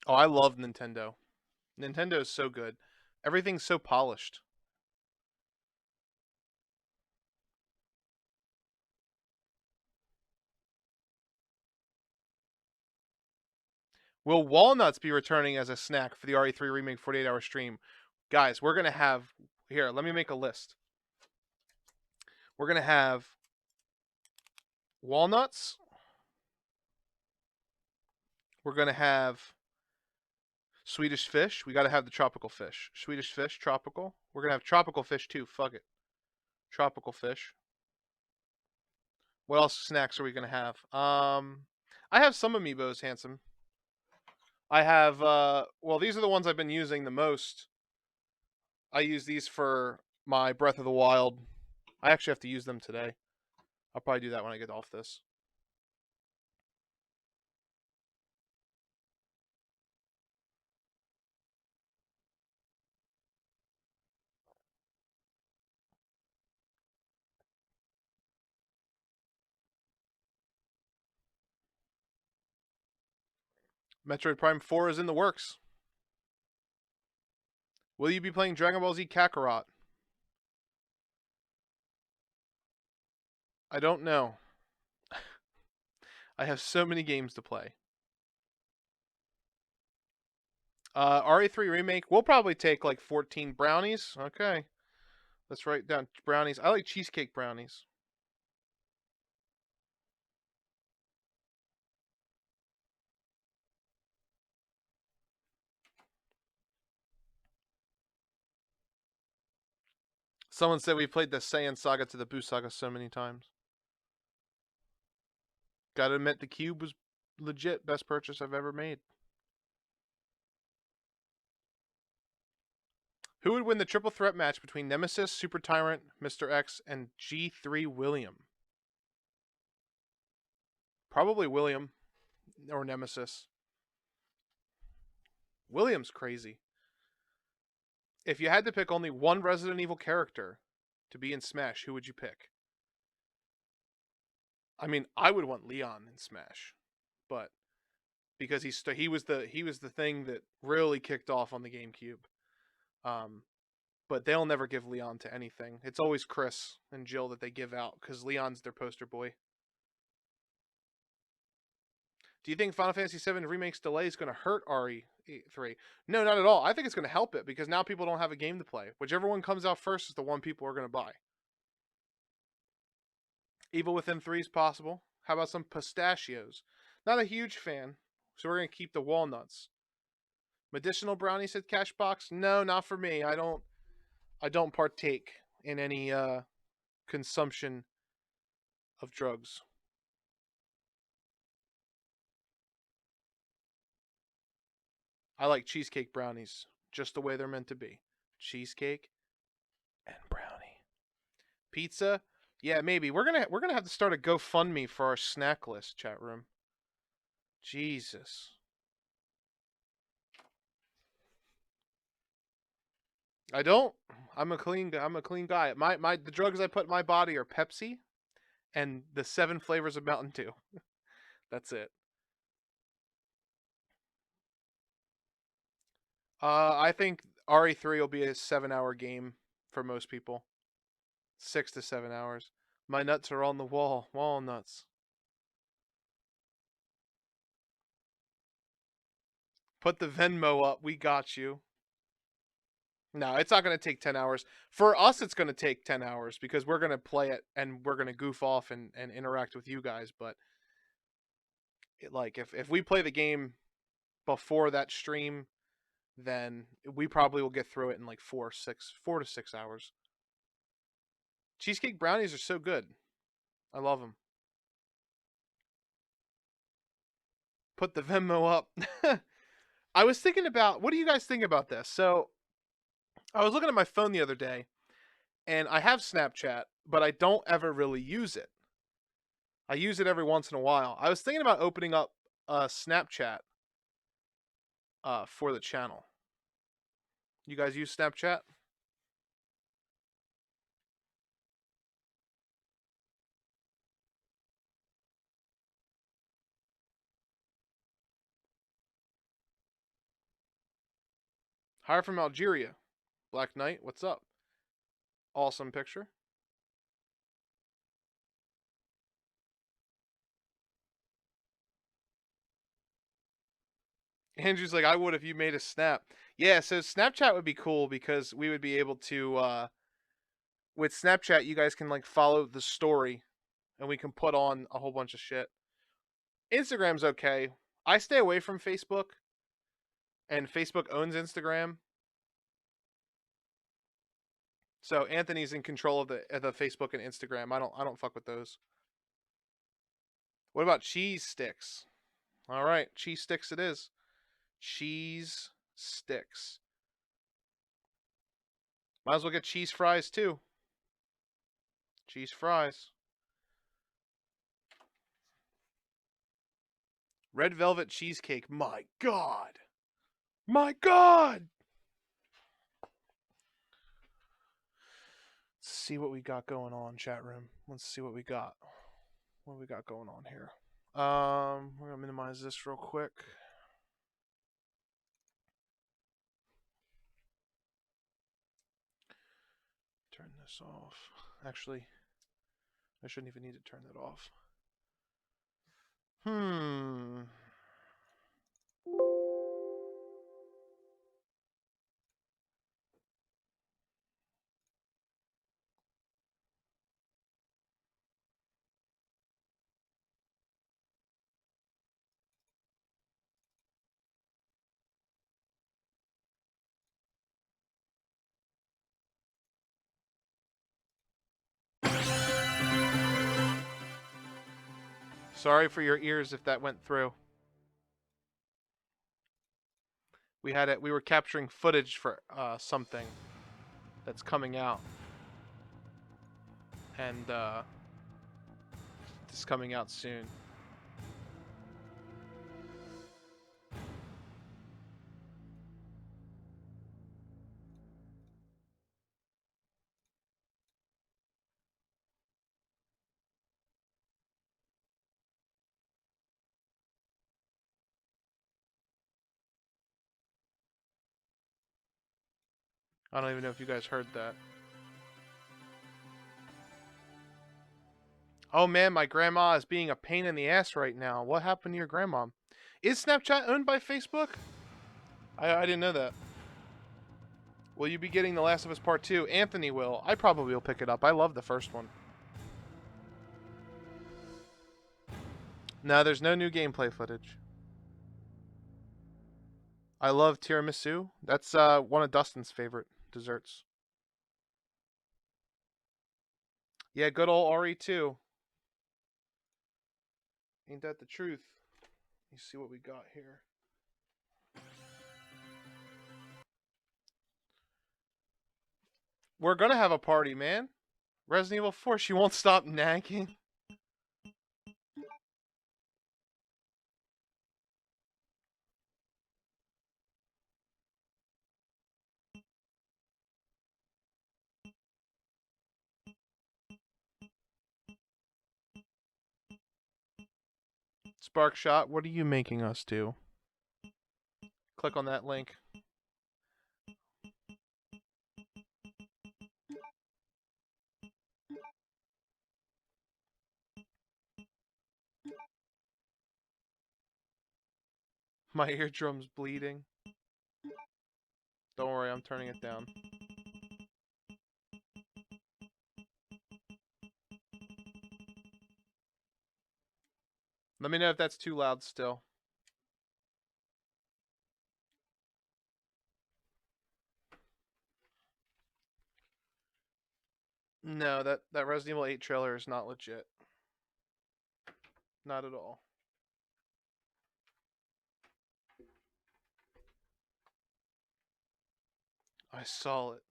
[SPEAKER 1] Oh, I love Nintendo. Nintendo is so good. Everything's so polished. Will walnuts be returning as a snack for the RE3 Remake 48-hour stream? Guys, we're going to have... Here, let me make a list. We're going to have walnuts. We're going to have Swedish fish. We got to have the tropical fish. Swedish fish, tropical. We're going to have tropical fish too. Fuck it. Tropical fish. What else snacks are we going to have? I have some amiibos, handsome. I have, well, these are the ones I've been using the most. I use these for my Breath of the Wild. I actually have to use them today. I'll probably do that when I get off this. Metroid Prime 4 is in the works. Will you be playing Dragon Ball Z Kakarot? I don't know. I have so many games to play. RE3 Remake, we'll probably take like 14 brownies. Okay. Let's write down brownies. I like cheesecake brownies. Someone said we played the Saiyan Saga to the Boo Saga so many times. Gotta admit, the Cube was legit best purchase I've ever made. Who would win the triple threat match between Nemesis, Super Tyrant, Mr. X, and G3 William? Probably William or Nemesis. William's crazy. If you had to pick only one Resident Evil character to be in Smash, who would you pick? I mean, I would want Leon in Smash, but because he was the thing that really kicked off on the GameCube. But they'll never give Leon to anything. It's always Chris and Jill that they give out because Leon's their poster boy. Do you think Final Fantasy VII Remake's delay is going to hurt RE3? No, not at all. I think it's going to help it because now people don't have a game to play. Whichever one comes out first is the one people are going to buy. Evil Within 3 is possible. How about some pistachios? Not a huge fan, so we're going to keep the walnuts. Medicinal brownie, said Cashbox. No, not for me. I don't partake in any consumption of drugs. I like cheesecake brownies just the way they're meant to be. Cheesecake and brownie. Pizza? Yeah, maybe. We're gonna have to start a GoFundMe for our snack list, chat room. Jesus. I don't. I'm a clean guy. The drugs I put in my body are Pepsi and the 7 flavors of Mountain Dew. That's it. I think RE3 will be a 7-hour game for most people. 6 to 7 hours. My nuts are on the wall. Walnuts. Put the Venmo up. We got you. No, it's not going to take 10 hours. For us, it's going to take 10 hours because we're going to play it and we're going to goof off and interact with you guys. But like, if we play the game before that stream, then we probably will get through it in like 4 to 6 hours. Cheesecake brownies are so good. I love them. Put the Venmo up. I was thinking about, what do you guys think about this? So I was looking at my phone the other day, and I have Snapchat, but I don't ever really use it. I use it every once in a while. I was thinking about opening up a Snapchat for the channel. You guys use Snapchat? Hire from Algeria. Black Knight, what's up? Awesome picture. Andrew's like, I would if you made a snap. Yeah, so Snapchat would be cool because we would be able to, with Snapchat, you guys can like follow the story and we can put on a whole bunch of shit. Instagram's okay. I stay away from Facebook, and Facebook owns Instagram. So Anthony's in control of the Facebook and Instagram. I don't fuck with those. What about cheese sticks? All right, cheese sticks it is. Cheese sticks. Might as well get cheese fries too. Cheese fries. Red velvet cheesecake. My God. My God. Let's see what we got going on, chat room. Let's see what we got. What we got going on here. We're gonna minimize this real quick. Turn this off. Actually, I shouldn't even need to turn that off. Sorry for your ears if that went through. We had it. We were capturing footage for something that's coming out, and it's coming out soon. I don't even know if you guys heard that. Oh man, my grandma is being a pain in the ass right now. What happened to your grandma? Is Snapchat owned by Facebook? I didn't know that. Will you be getting The Last of Us Part 2? Anthony will. I probably will pick it up. I love the first one. No, there's no new gameplay footage. I love tiramisu. That's one of Dustin's favorite desserts. Yeah, good old RE2. Ain't that the truth? Let me see what we got here. We're gonna have a party, man. Resident Evil 4, she won't stop nagging. Sparkshot, what are you making us do? Click on that link. My eardrum's bleeding. Don't worry, I'm turning it down. Let me know if that's too loud still. No, that Resident Evil 8 trailer is not legit. Not at all. I saw it.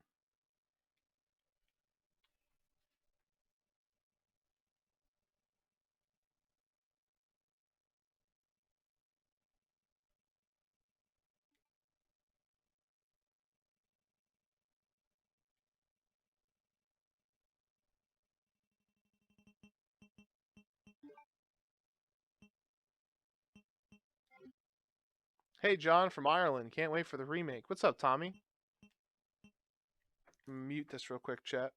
[SPEAKER 1] Hey, John from Ireland. Can't wait for the remake. What's up, Tommy? Mute this real quick, chat.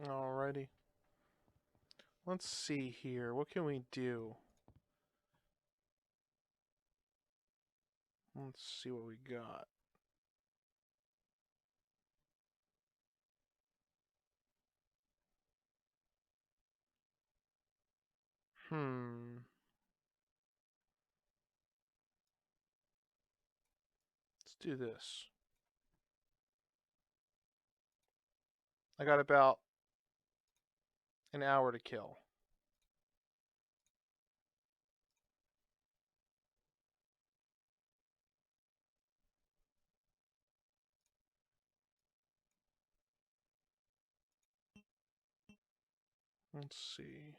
[SPEAKER 1] Alrighty. Let's see here. What can we do? Let's see what we got. Let's do this. I got about an hour to kill. Let's see.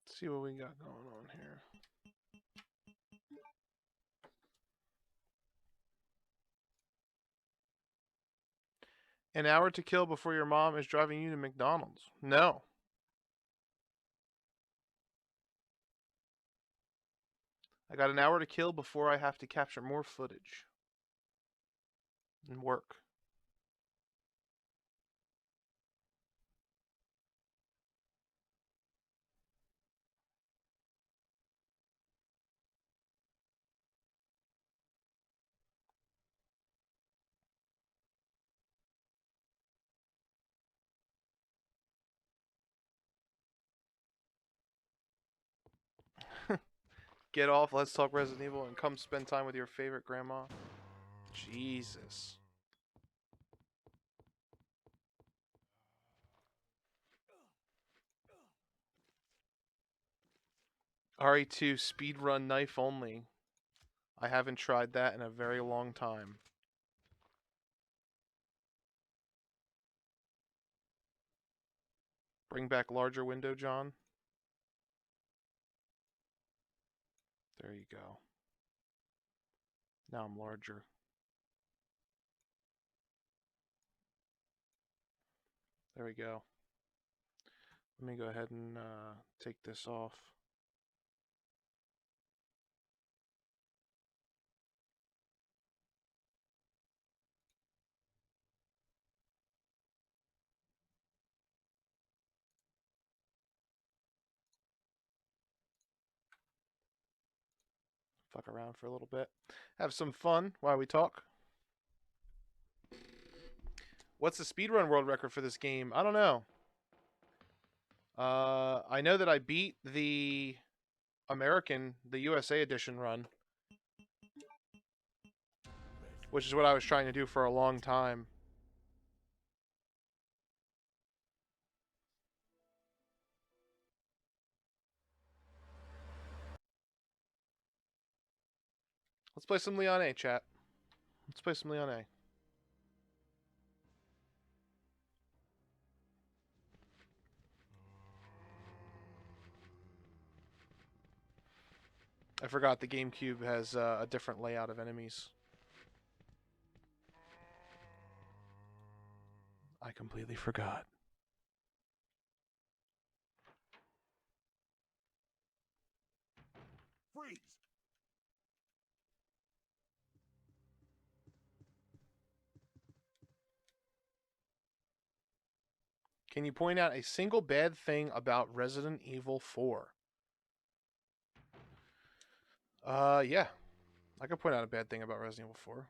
[SPEAKER 1] Let's see what we got going on here. An hour to kill before your mom is driving you to McDonald's. No. I got an hour to kill before I have to capture more footage and work. Get off, let's talk Resident Evil, and come spend time with your favorite grandma. Jesus. RE2 speedrun knife only. I haven't tried that in a very long time. Bring back larger window, John. There you go. Now I'm larger. There we go. Let me go ahead and take this off. Fuck around for a little bit. Have some fun while we talk. What's the speedrun world record for this game? I don't know. I know that I beat the USA edition run, which is what I was trying to do for a long time. Let's play some Leon A, chat. Let's play some Leon A. I forgot the GameCube has a different layout of enemies. I completely forgot.
[SPEAKER 2] Freeze!
[SPEAKER 1] Can you point out a single bad thing about Resident Evil 4? Yeah. I could point out a bad thing about Resident Evil 4.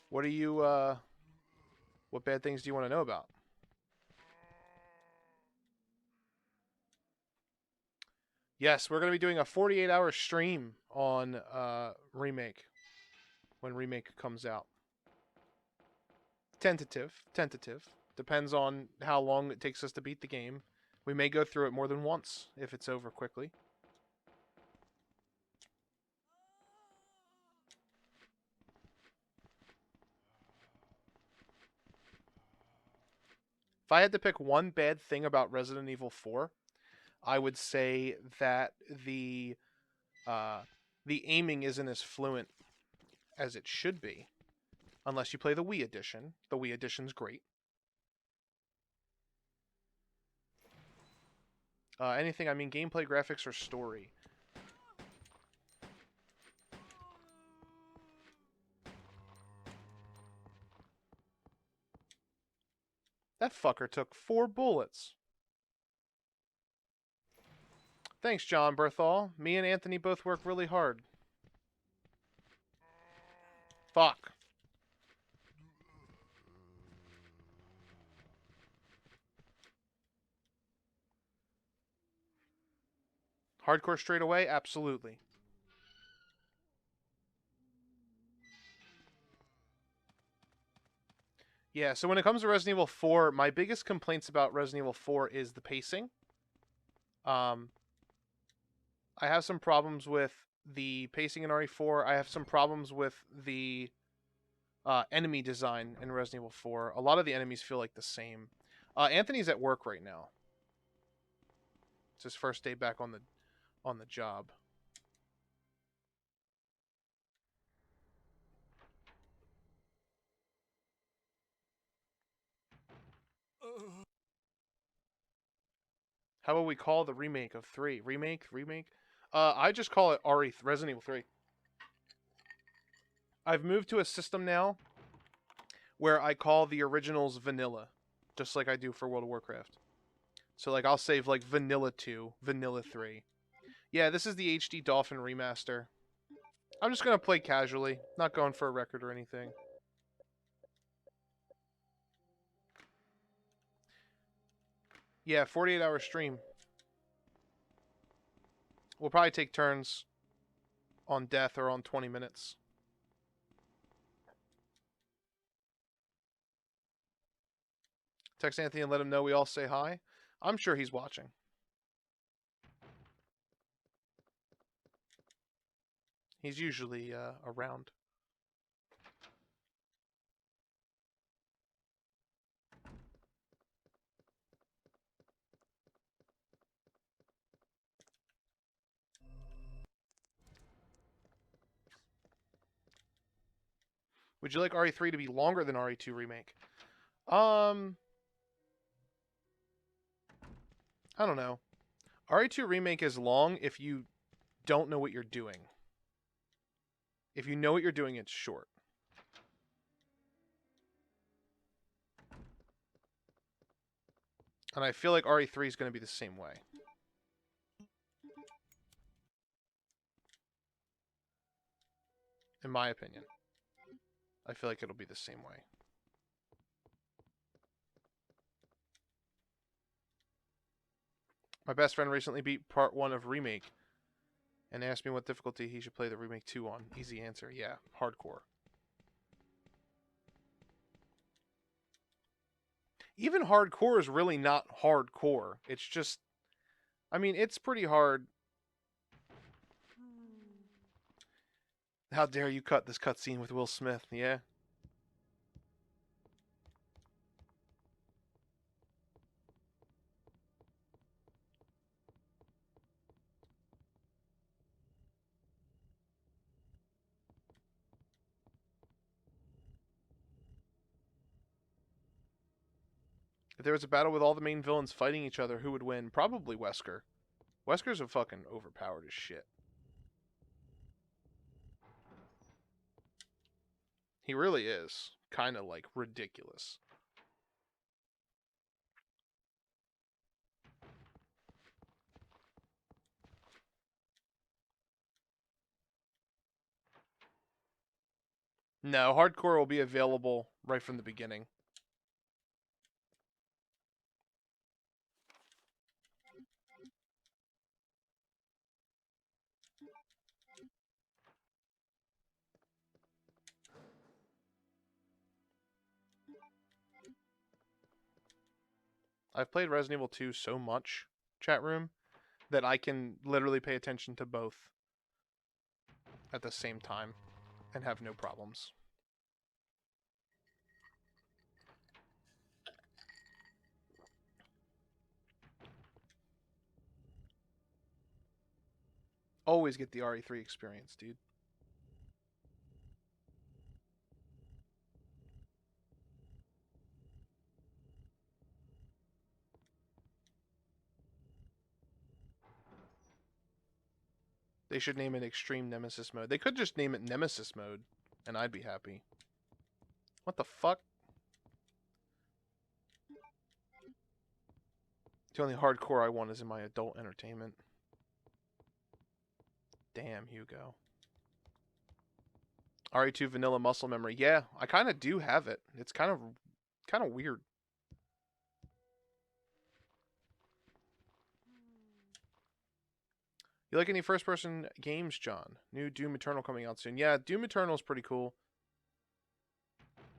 [SPEAKER 1] What are you, what bad things do you want to know about? Yes, we're going to be doing a 48-hour stream on Remake when Remake comes out. Tentative. Depends on how long it takes us to beat the game. We may go through it more than once if it's over quickly. If I had to pick one bad thing about Resident Evil 4, I would say that the aiming isn't as fluent as it should be, unless you play the Wii edition. The Wii edition's great. Anything, I mean, gameplay, graphics, or story. That fucker took 4 bullets. Thanks, John Berthal. Me and Anthony both work really hard. Fuck. Hardcore straight away? Absolutely. Yeah, so when it comes to Resident Evil 4, my biggest complaints about Resident Evil 4 is the pacing. I have some problems with the pacing in RE4. I have some problems with the enemy design in Resident Evil 4. A lot of the enemies feel like the same. Anthony's at work right now. It's his first day back on the job. How about we call the remake of 3? Remake? I just call it Resident Evil 3. I've moved to a system now where I call the originals vanilla, just like I do for World of Warcraft. So like I'll save like Vanilla 2, Vanilla 3. Yeah, this is the HD Dolphin remaster. I'm just going to play casually, not going for a record or anything. Yeah, 48-hour stream. We'll probably take turns on death or on 20 minutes. Text Anthony and let him know we all say hi. I'm sure he's watching. He's usually around. Would you like RE3 to be longer than RE2 Remake? I don't know. RE2 Remake is long if you don't know what you're doing. If you know what you're doing, it's short. And I feel like RE3 is going to be the same way. In my opinion. I feel like it'll be the same way. My best friend recently beat part 1 of Remake and asked me what difficulty he should play the Remake 2 on. Easy answer, yeah, hardcore. Even hardcore is really not hardcore. It's just, I mean, it's pretty hard. How dare you cut this cutscene with Will Smith, yeah? If there was a battle with all the main villains fighting each other, who would win? Probably Wesker. Wesker's a fucking overpowered as shit. He really is. Kind of like ridiculous. No, hardcore will be available right from the beginning. I've played Resident Evil 2 so much, chat room, that I can literally pay attention to both at the same time and have no problems. Always get the RE3 experience, dude. They should name it Extreme Nemesis Mode. They could just name it Nemesis Mode, and I'd be happy. What the fuck? The only hardcore I want is in my adult entertainment. Damn, Hugo. RE2 Vanilla Muscle Memory. Yeah, I kind of do have it. It's kind of weird. You like any first-person games, John? New Doom Eternal coming out soon. Yeah, Doom Eternal is pretty cool.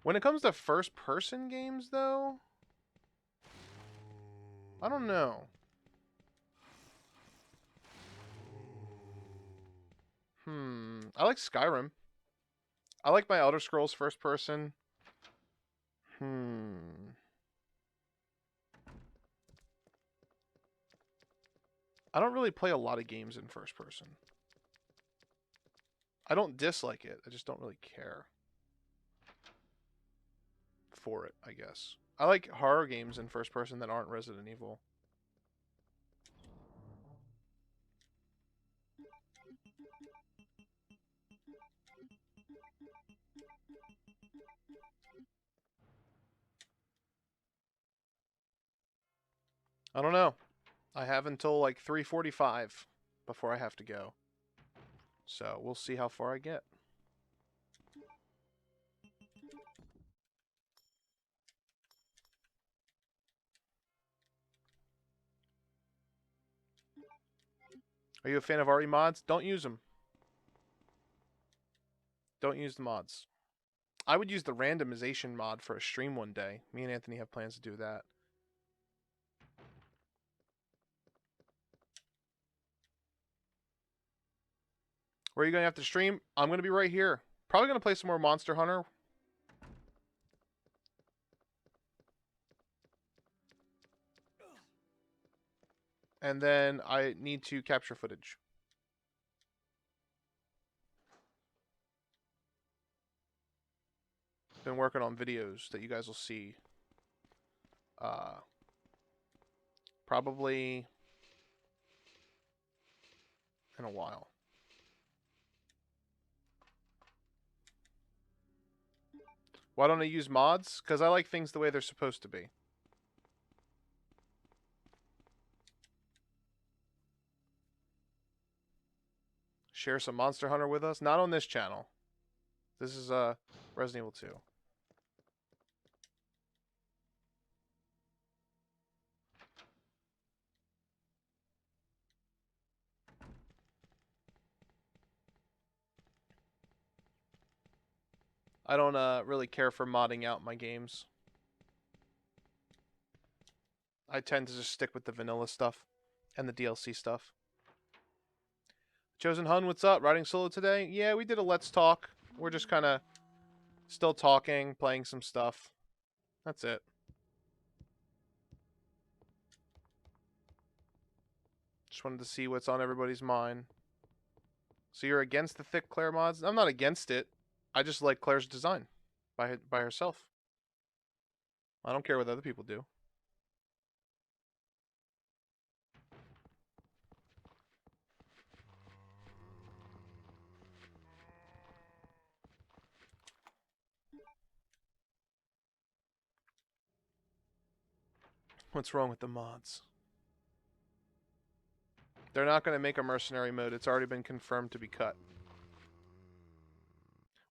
[SPEAKER 1] When it comes to first-person games, though, I don't know. I like Skyrim. I like my Elder Scrolls first-person. I don't really play a lot of games in first-person. I don't dislike it. I just don't really care for it, I guess. I like horror games in first person that aren't Resident Evil. I don't know. I have until like 3:45 before I have to go. So we'll see how far I get. Are you a fan of RE mods? Don't use them. Don't use the mods. I would use the randomization mod for a stream one day. Me and Anthony have plans to do that. Where are you going to have to stream? I'm going to be right here. Probably going to play some more Monster Hunter. And then I need to capture footage. Been working on videos that you guys will see. Probably in a while. Why don't I use mods? Because I like things the way they're supposed to be. Share some Monster Hunter with us? Not on this channel. This is Resident Evil 2. I don't really care for modding out my games. I tend to just stick with the vanilla stuff and the DLC stuff. Chosen Hun, what's up? Riding solo today? Yeah, we did a Let's Talk. We're just kind of still talking, playing some stuff. That's it. Just wanted to see what's on everybody's mind. So you're against the thick Claire mods? I'm not against it. I just like Claire's design by herself. I don't care what other people do. What's wrong with the mods? They're not going to make a mercenary mode. It's already been confirmed to be cut.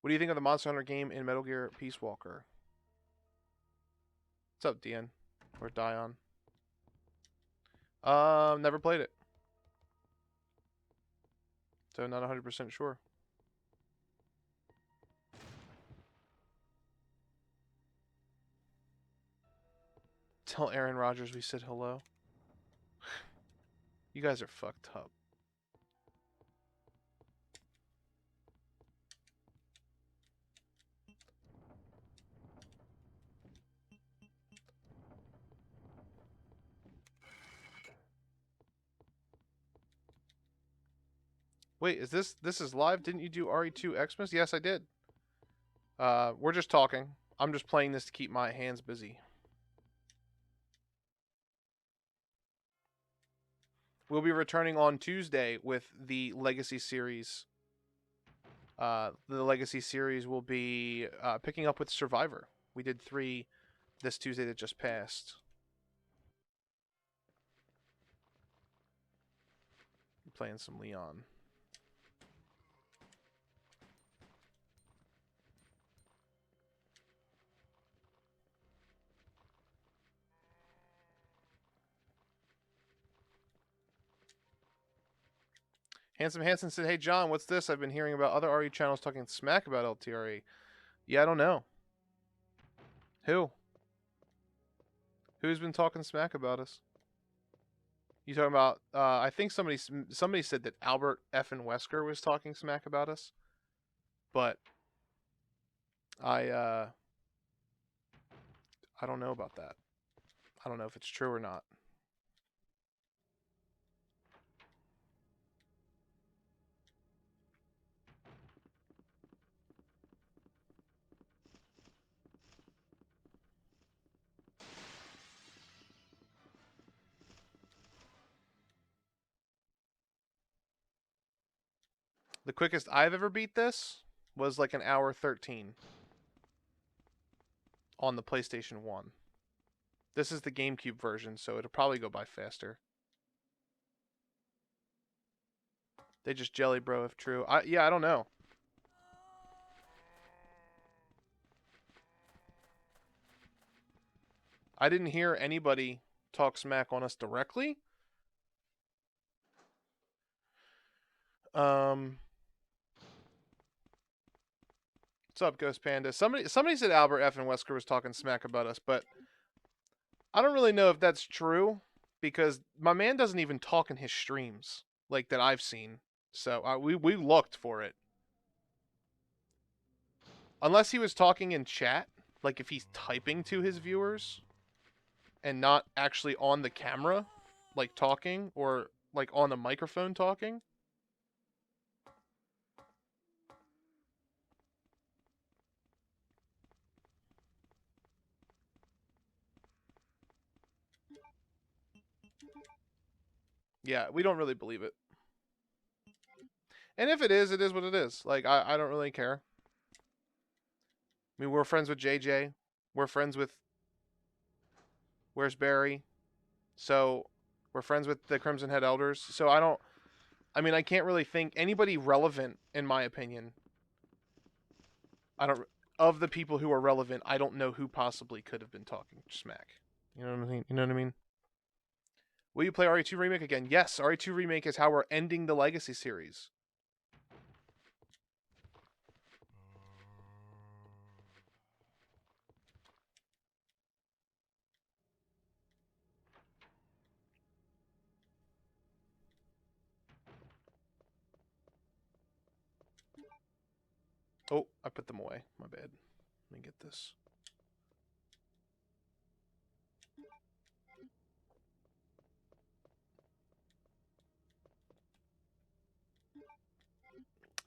[SPEAKER 1] What do you think of the Monster Hunter game in Metal Gear Peace Walker? What's up, Dion? Or Dion? Never played it. So not 100% sure. Tell Aaron Rodgers we said hello. You guys are fucked up. Wait, is this is live? Didn't you do RE2 Xmas? Yes, I did. We're just talking. I'm just playing this to keep my hands busy. We'll be returning on Tuesday with the Legacy series. The Legacy series will be picking up with Survivor. We did 3 this Tuesday that just passed. I'm playing some Leon. Handsome Hansen said, "Hey John, what's this? I've been hearing about other RE channels talking smack about LTRE." Yeah, I don't know. Who? Who's been talking smack about us? You talking about? I think somebody said that Albert F. and Wesker was talking smack about us, but I don't know about that. I don't know if it's true or not. The quickest I've ever beat this was like an hour 13 on the PlayStation 1. This is the GameCube version, so it'll probably go by faster. They just jelly bro if true. Yeah, I don't know. I didn't hear anybody talk smack on us directly. What's up, Ghost Panda? Somebody said Albert F. and Wesker was talking smack about us, but I don't really know if that's true because my man doesn't even talk in his streams like that I've seen. So we looked for it. Unless he was talking in chat, like if he's typing to his viewers and not actually on the camera, like talking or like on the microphone talking. Yeah, we don't really believe it. And if it is what it is. Like, I don't really care. I mean, we're friends with JJ. We're friends with... Where's Barry? So, we're friends with the Crimson Head Elders. So, I mean, I can't really think... Anybody relevant, in my opinion... Of the people who are relevant, I don't know who possibly could have been talking smack. You know what I mean? You know what I mean? Will you play RE2 Remake again? Yes, RE2 Remake is how we're ending the Legacy series. Oh, I put them away. My bad. Let me get this.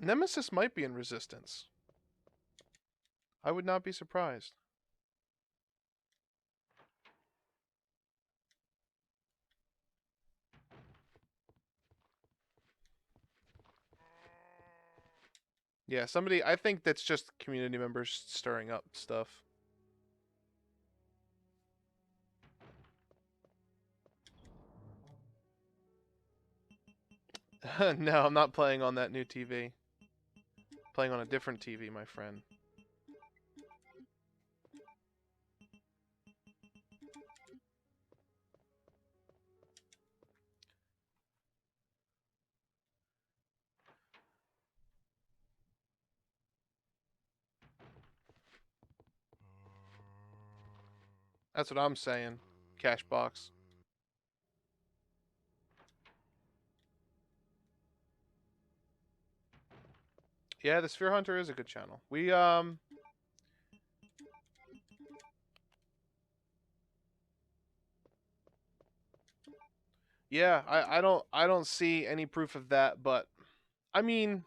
[SPEAKER 1] Nemesis might be in Resistance. I would not be surprised. Yeah, I think that's just community members stirring up stuff. No, I'm not playing on that new TV. Playing on a different TV, my friend. That's what I'm saying. Cashbox. Yeah, the Sphere Hunter is a good channel. Yeah, I don't see any proof of that, but I mean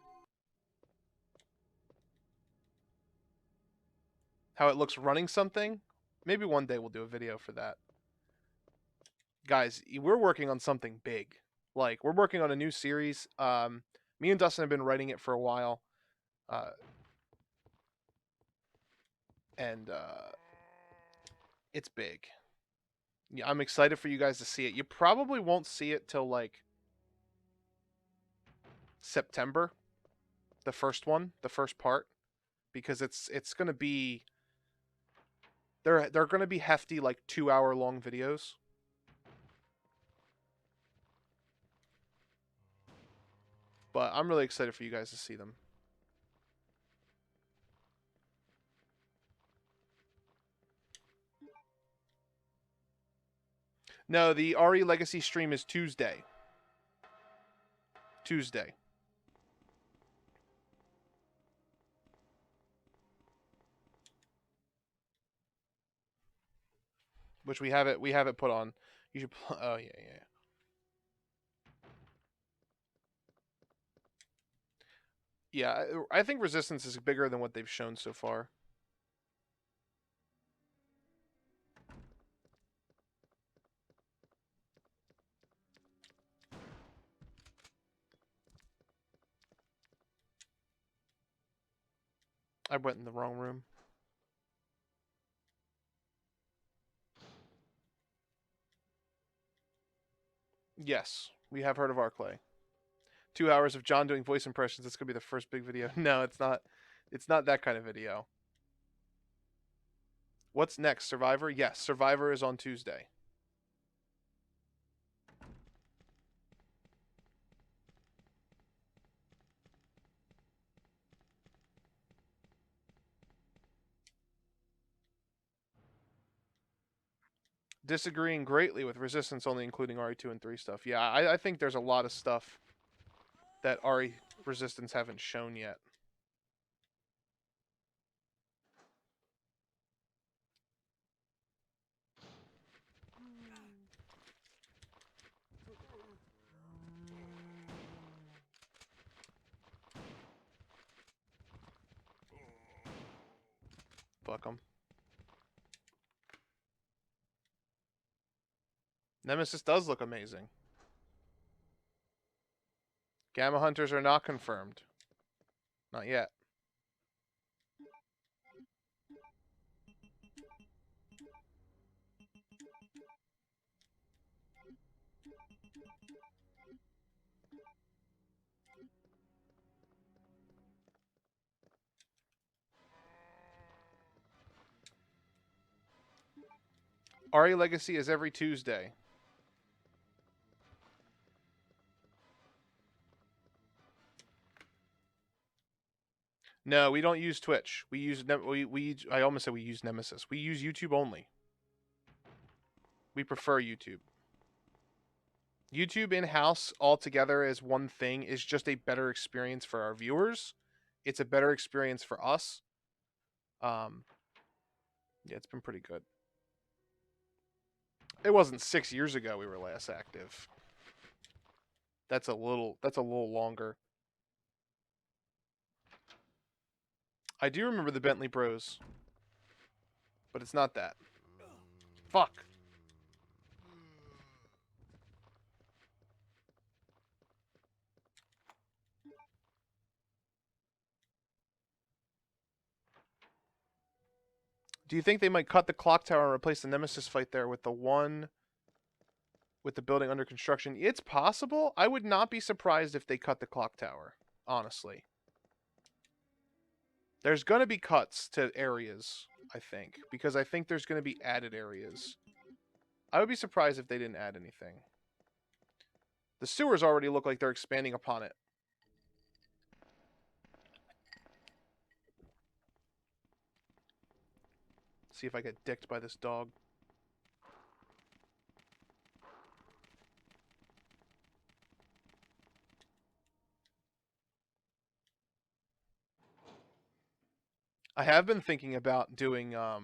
[SPEAKER 1] how it looks running something. Maybe one day we'll do a video for that. Guys, we're working on something big. Like, we're working on a new series. Me and Dustin have been writing it for a while. And it's big. Yeah, I'm excited for you guys to see it. You probably won't see it till like September, the first one, the first part, because it's gonna be they're gonna be hefty, like 2 hour long videos. But I'm really excited for you guys to see them. No, the RE Legacy stream is Tuesday. Tuesday. Which we have it put on. You should oh yeah. Yeah, I think Resistance is bigger than what they've shown so far. I went in the wrong room. Yes, we have heard of Arclay. 2 hours of John doing voice impressions. That's gonna be the first big video. No, it's not. It's not that kind of video. What's next? Survivor? Yes, Survivor is on Tuesday. Disagreeing greatly with Resistance only including RE2 and 3 stuff. Yeah, I think there's a lot of stuff that RE Resistance haven't shown yet. Fuck them. Nemesis does look amazing. Gamma Hunters are not confirmed. Not yet. RE Legacy is every Tuesday. No, we don't use Twitch. We use I almost said we use Nemesis. We use YouTube only. We prefer YouTube. YouTube in-house altogether as one thing is just a better experience for our viewers. It's a better experience for us. Yeah, it's been pretty good. It wasn't 6 years ago we were last active. That's a little longer. I do remember the Bentley Bros, but it's not that. Fuck. Do you think they might cut the clock tower and replace the Nemesis fight there with the one with the building under construction. It's possible. I would not be surprised if they cut the clock tower, honestly. There's going to be cuts to areas, I think, because I think there's going to be added areas. I would be surprised if they didn't add anything. The sewers already look like they're expanding upon it. See if I get dicked by this dog. I have been thinking about doing a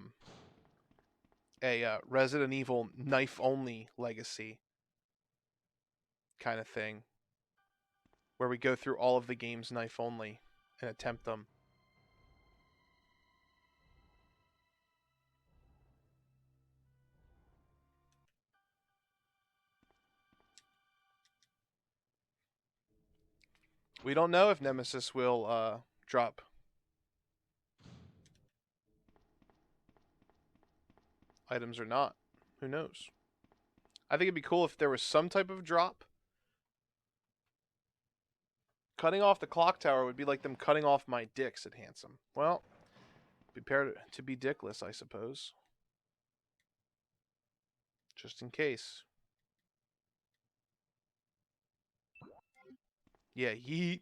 [SPEAKER 1] Resident Evil knife-only legacy kind of thing, where we go through all of the games knife-only and attempt them. We don't know if Nemesis will drop. Items or not. Who knows? I think it'd be cool if there was some type of drop. Cutting off the clock tower would be like them cutting off my dick, said Handsome. Well, prepare to be dickless, I suppose. Just in case. Yeah, yeet.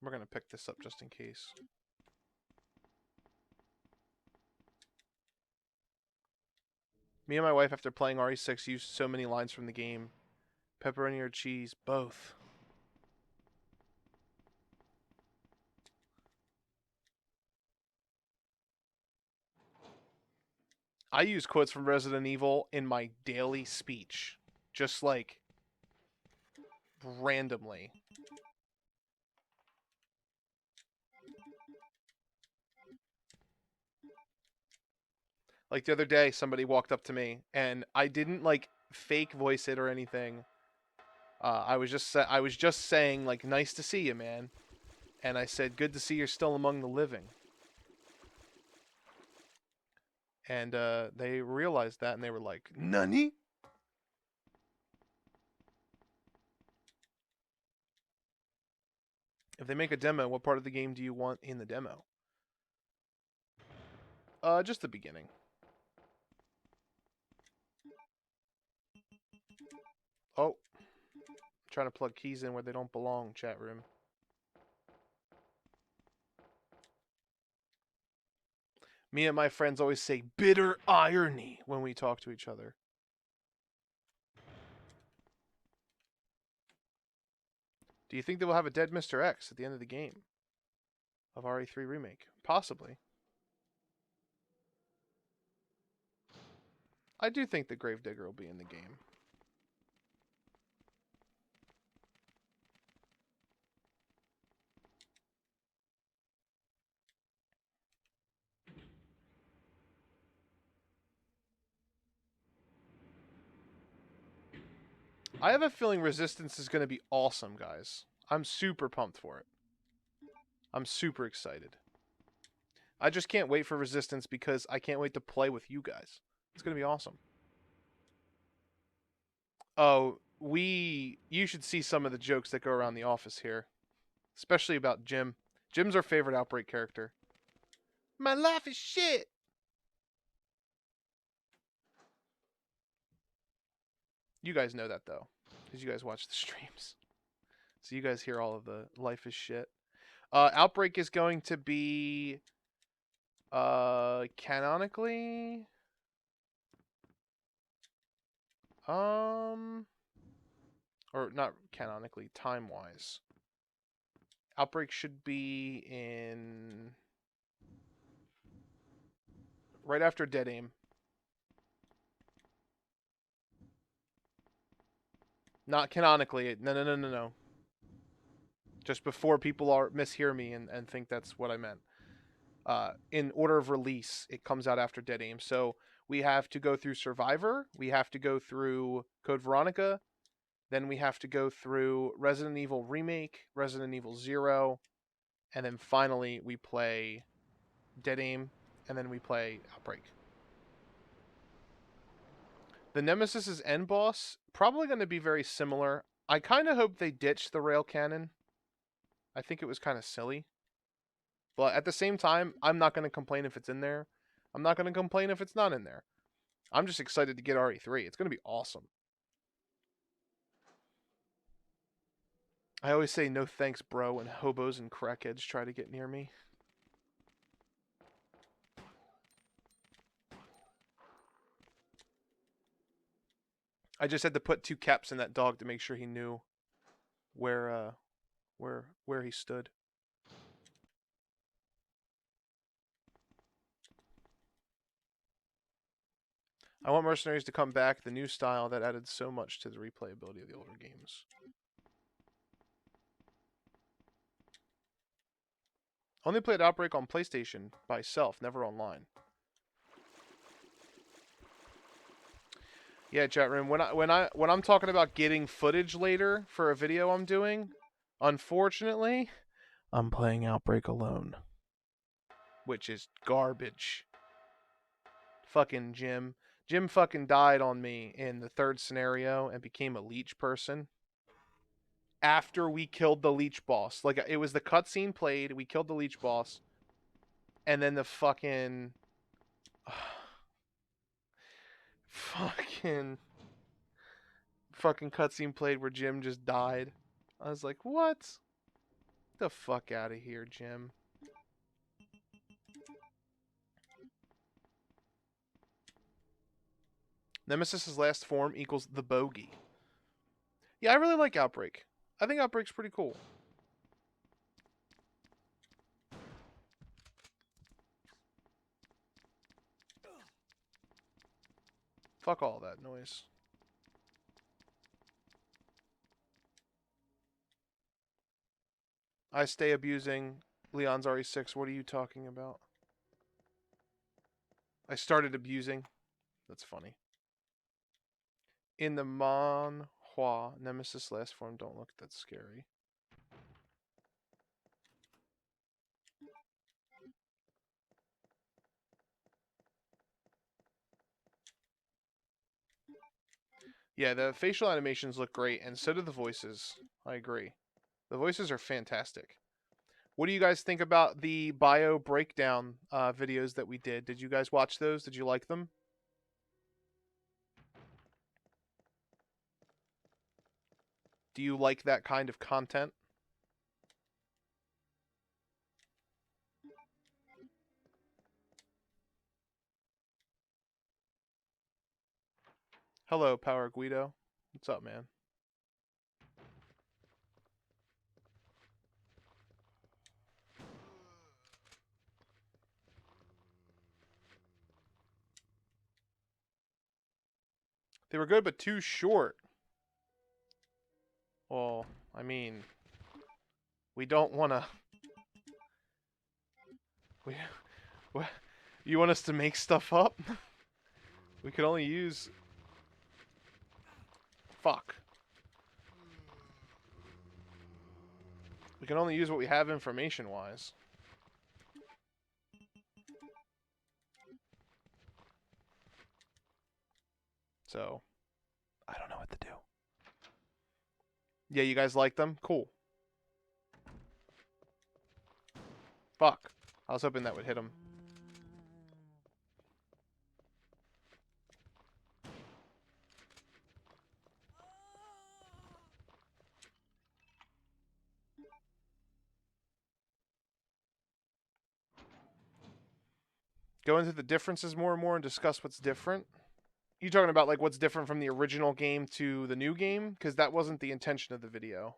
[SPEAKER 1] We're going to pick this up just in case. Me and my wife, after playing RE6, used so many lines from the game. Pepperoni or cheese, both. I use quotes from Resident Evil in my daily speech. Just like randomly. Like the other day, somebody walked up to me, and I didn't like fake voice it or anything. I was just saying like, "Nice to see you, man," and I said, "Good to see you're still among the living." And they realized that, and they were like, "Nani?" If they make a demo, what part of the game do you want in the demo? Just the beginning. Oh. Trying to plug keys in where they don't belong, chat room. Me and my friends always say bitter irony when we talk to each other. Do you think they will have a dead Mr. X at the end of the game? Of RE3 Remake? Possibly. I do think the Gravedigger will be in the game. I have a feeling Resistance is going to be awesome, guys. I'm super pumped for it. I'm super excited. I just can't wait for Resistance because I can't wait to play with you guys. It's going to be awesome. Oh, you should see some of the jokes that go around the office here. Especially about Jim. Jim's our favorite Outbreak character. My life is shit! You guys know that, though. Because you guys watch the streams. So you guys hear all of the life is shit. Outbreak is going to be... canonically... Or not canonically, time-wise. Outbreak should be in... right after Dead Aim. Not canonically. No. Just before people mishear me and think that's what I meant. In order of release, it comes out after Dead Aim. So we have to go through Survivor. We have to go through Code Veronica. Then we have to go through Resident Evil Remake, Resident Evil 0, and then finally we play Dead Aim, and then we play Outbreak. The Nemesis' end boss, probably going to be very similar. I kind of hope they ditch the rail cannon. I think it was kind of silly. But at the same time, I'm not going to complain if it's in there. I'm not going to complain if it's not in there. I'm just excited to get RE3. It's going to be awesome. I always say no thanks, bro, when hobos and crackheads try to get near me. I just had to put 2 caps in that dog to make sure he knew where he stood. I want Mercenaries to come back, the new style that added so much to the replayability of the older games. Only played Outbreak on PlayStation by self, never online. Yeah, chat room. When I'm talking about getting footage later for a video I'm doing, unfortunately, I'm playing Outbreak alone, which is garbage. Fucking Jim. Jim fucking died on me in the 3rd scenario and became a leech person. After we killed the leech boss. Like, it was the cutscene played, we killed the leech boss, and then the fucking cutscene played where Jim just died. I was like, what? Get the fuck out of here, Jim. Nemesis' last form equals the bogey. Yeah, I really like Outbreak. I think Outbreak's pretty cool. Fuck all that noise. I stay abusing Leon's RE6. What are you talking about? I started abusing. That's funny. In the manhwa, Nemesis last form don't look that scary. Yeah, the facial animations look great, and so do the voices. I agree. The voices are fantastic. What do you guys think about the bio breakdown videos that we did? Did you guys watch those? Did you like them? Do you like that kind of content? Hello, Power Guido. What's up, man? They were good, but too short. Well, I mean, we don't want to... What? You want us to make stuff up? We could only use... Fuck. We can only use what we have information-wise. So, I don't know what to do. Yeah, you guys like them? Cool. Fuck. I was hoping that would hit him. Go into the differences more and more and discuss what's different. You talking about like what's different from the original game to the new game? Because that wasn't the intention of the video.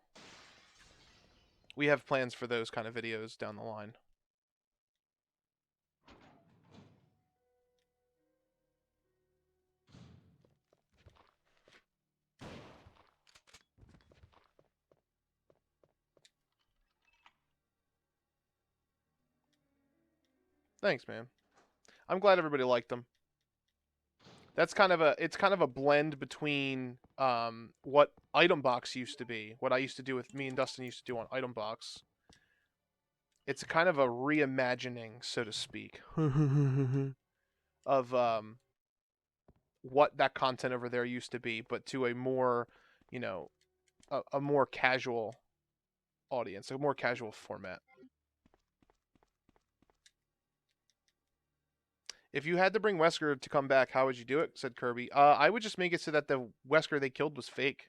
[SPEAKER 1] We have plans for those kind of videos down the line. Thanks, man. I'm glad everybody liked them. That's kind of a blend between what Item Box used to be, what I used to do with me and Dustin used to do on Item Box. it's kind of a reimagining, so to speak, of what that content over there used to be, but to a more, you know, a more casual audience, a more casual format. If you had to bring Wesker to come back, how would you do it? Said Kirby. I would just make it so that the Wesker they killed was fake.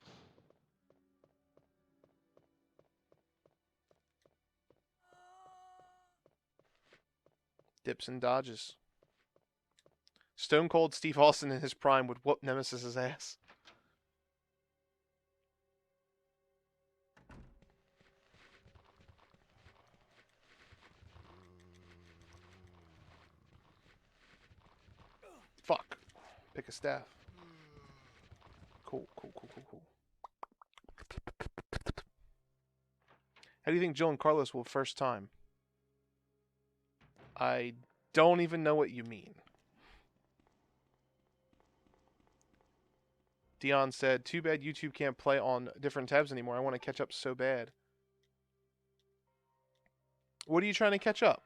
[SPEAKER 1] Dips and dodges. Stone Cold Steve Austin in his prime would whoop Nemesis's ass. Fuck. Pick a staff. Cool. How do you think Jill and Carlos will first time? I don't even know what you mean. Dion said, too bad YouTube can't play on different tabs anymore. I want to catch up so bad. What are you trying to catch up?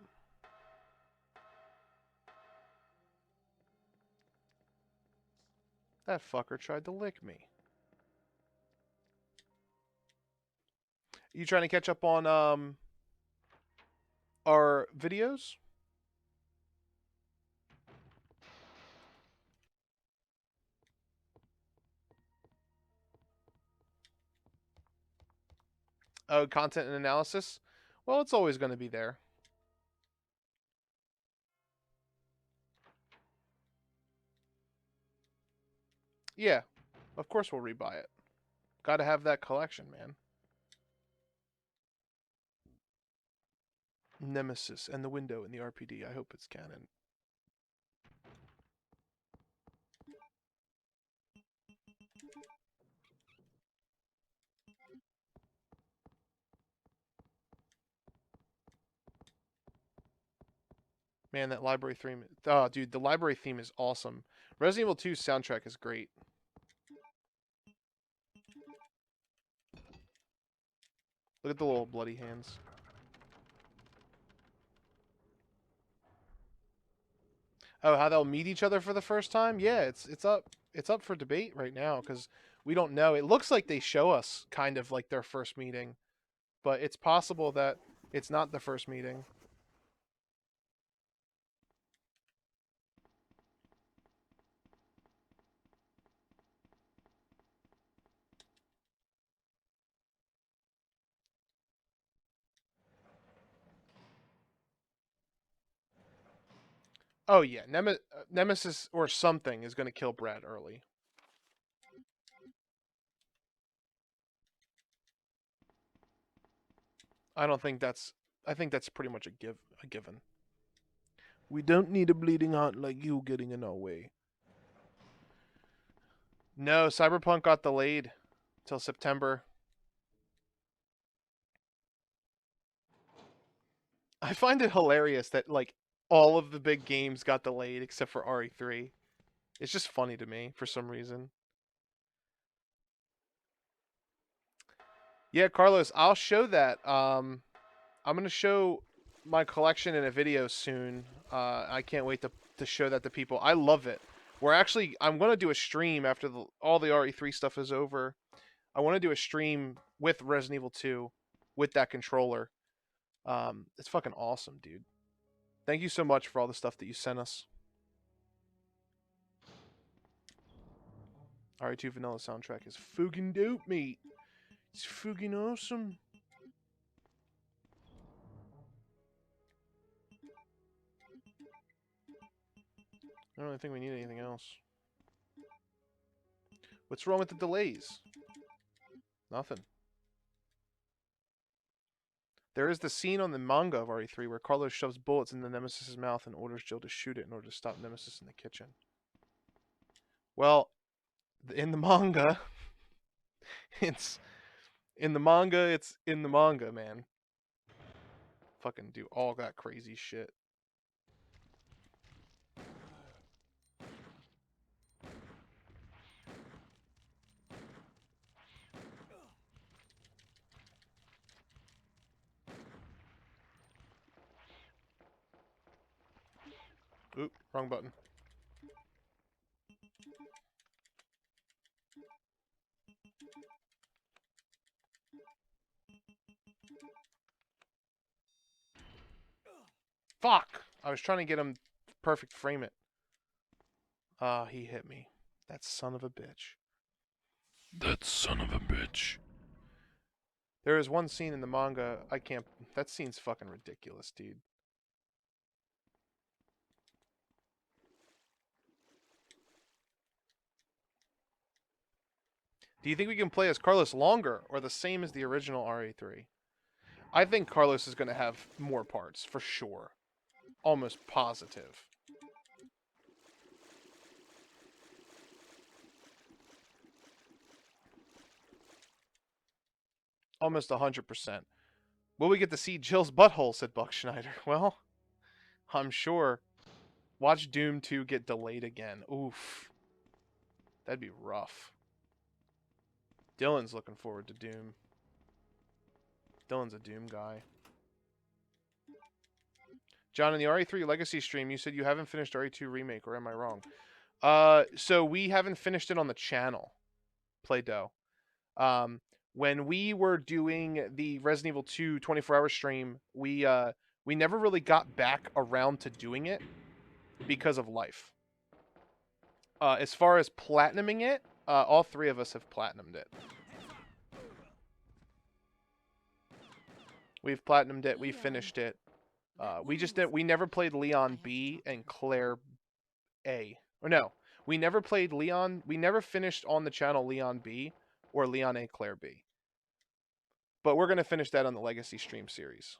[SPEAKER 1] That fucker tried to lick me. You trying to catch up on our videos? Oh, content and analysis? Well, it's always going to be there. Yeah, of course we'll rebuy it. Gotta have that collection, man. Nemesis and the window in the RPD. I hope it's canon. Man, that library theme. Oh, dude, the library theme is awesome. Resident Evil 2's soundtrack is great. Look at the little bloody hands. Oh, how they'll meet each other for the first time? Yeah, it's up for debate right now because we don't know. It looks like they show us kind of like their first meeting, but it's possible that it's not the first meeting. Oh yeah, Nemesis or something is going to kill Brad early. I don't think that's. I think that's pretty much a given. We don't need a bleeding heart like you getting in our way. No, Cyberpunk got delayed till September. I find it hilarious that like all of the big games got delayed except for RE3. It's just funny to me for some reason. Yeah, Carlos, I'll show that. I'm gonna show my collection in a video soon. I can't wait to show that to people. I love it. I'm gonna do a stream after all the RE3 stuff is over. I want to do a stream with Resident Evil 2 with that controller. It's fucking awesome, dude. Thank you so much for all the stuff that you sent us. RE2 Vanilla soundtrack is fucking dope, mate. It's fucking awesome. I don't really think we need anything else. What's wrong with the delays? Nothing. There is the scene on the manga of RE3 where Carlos shoves bullets in the Nemesis' mouth and orders Jill to shoot it in order to stop Nemesis in the kitchen. Well, in the manga, it's in the manga, man. Fucking do all that crazy shit. Oop, wrong button. Fuck! I was trying to get him perfect frame it. Ah, he hit me. That son of a bitch. That son of a bitch. There is one scene in the manga, I can't... That scene's fucking ridiculous, dude. Do you think we can play as Carlos longer, or the same as the original RE3? I think Carlos is going to have more parts, for sure. Almost positive. Almost 100%. Will we get to see Jill's butthole, said Buck Schneider. Well, I'm sure. Watch Doom 2 get delayed again. Oof. That'd be rough. Dylan's looking forward to Doom. Dylan's a Doom guy. John, in the RE3 Legacy stream, you said you haven't finished RE2 Remake, or am I wrong? So we haven't finished it on the channel, Play-Doh. When we were doing the Resident Evil 2 24-hour stream, we never really got back around to doing it because of life. As far as platinuming it, all three of us have platinumed it. We've platinumed it. We finished it. We never played Leon B and Claire A. Or no, we never played Leon. We never finished on the channel Leon B or Leon A, Claire B. But we're gonna finish that on the Legacy stream series.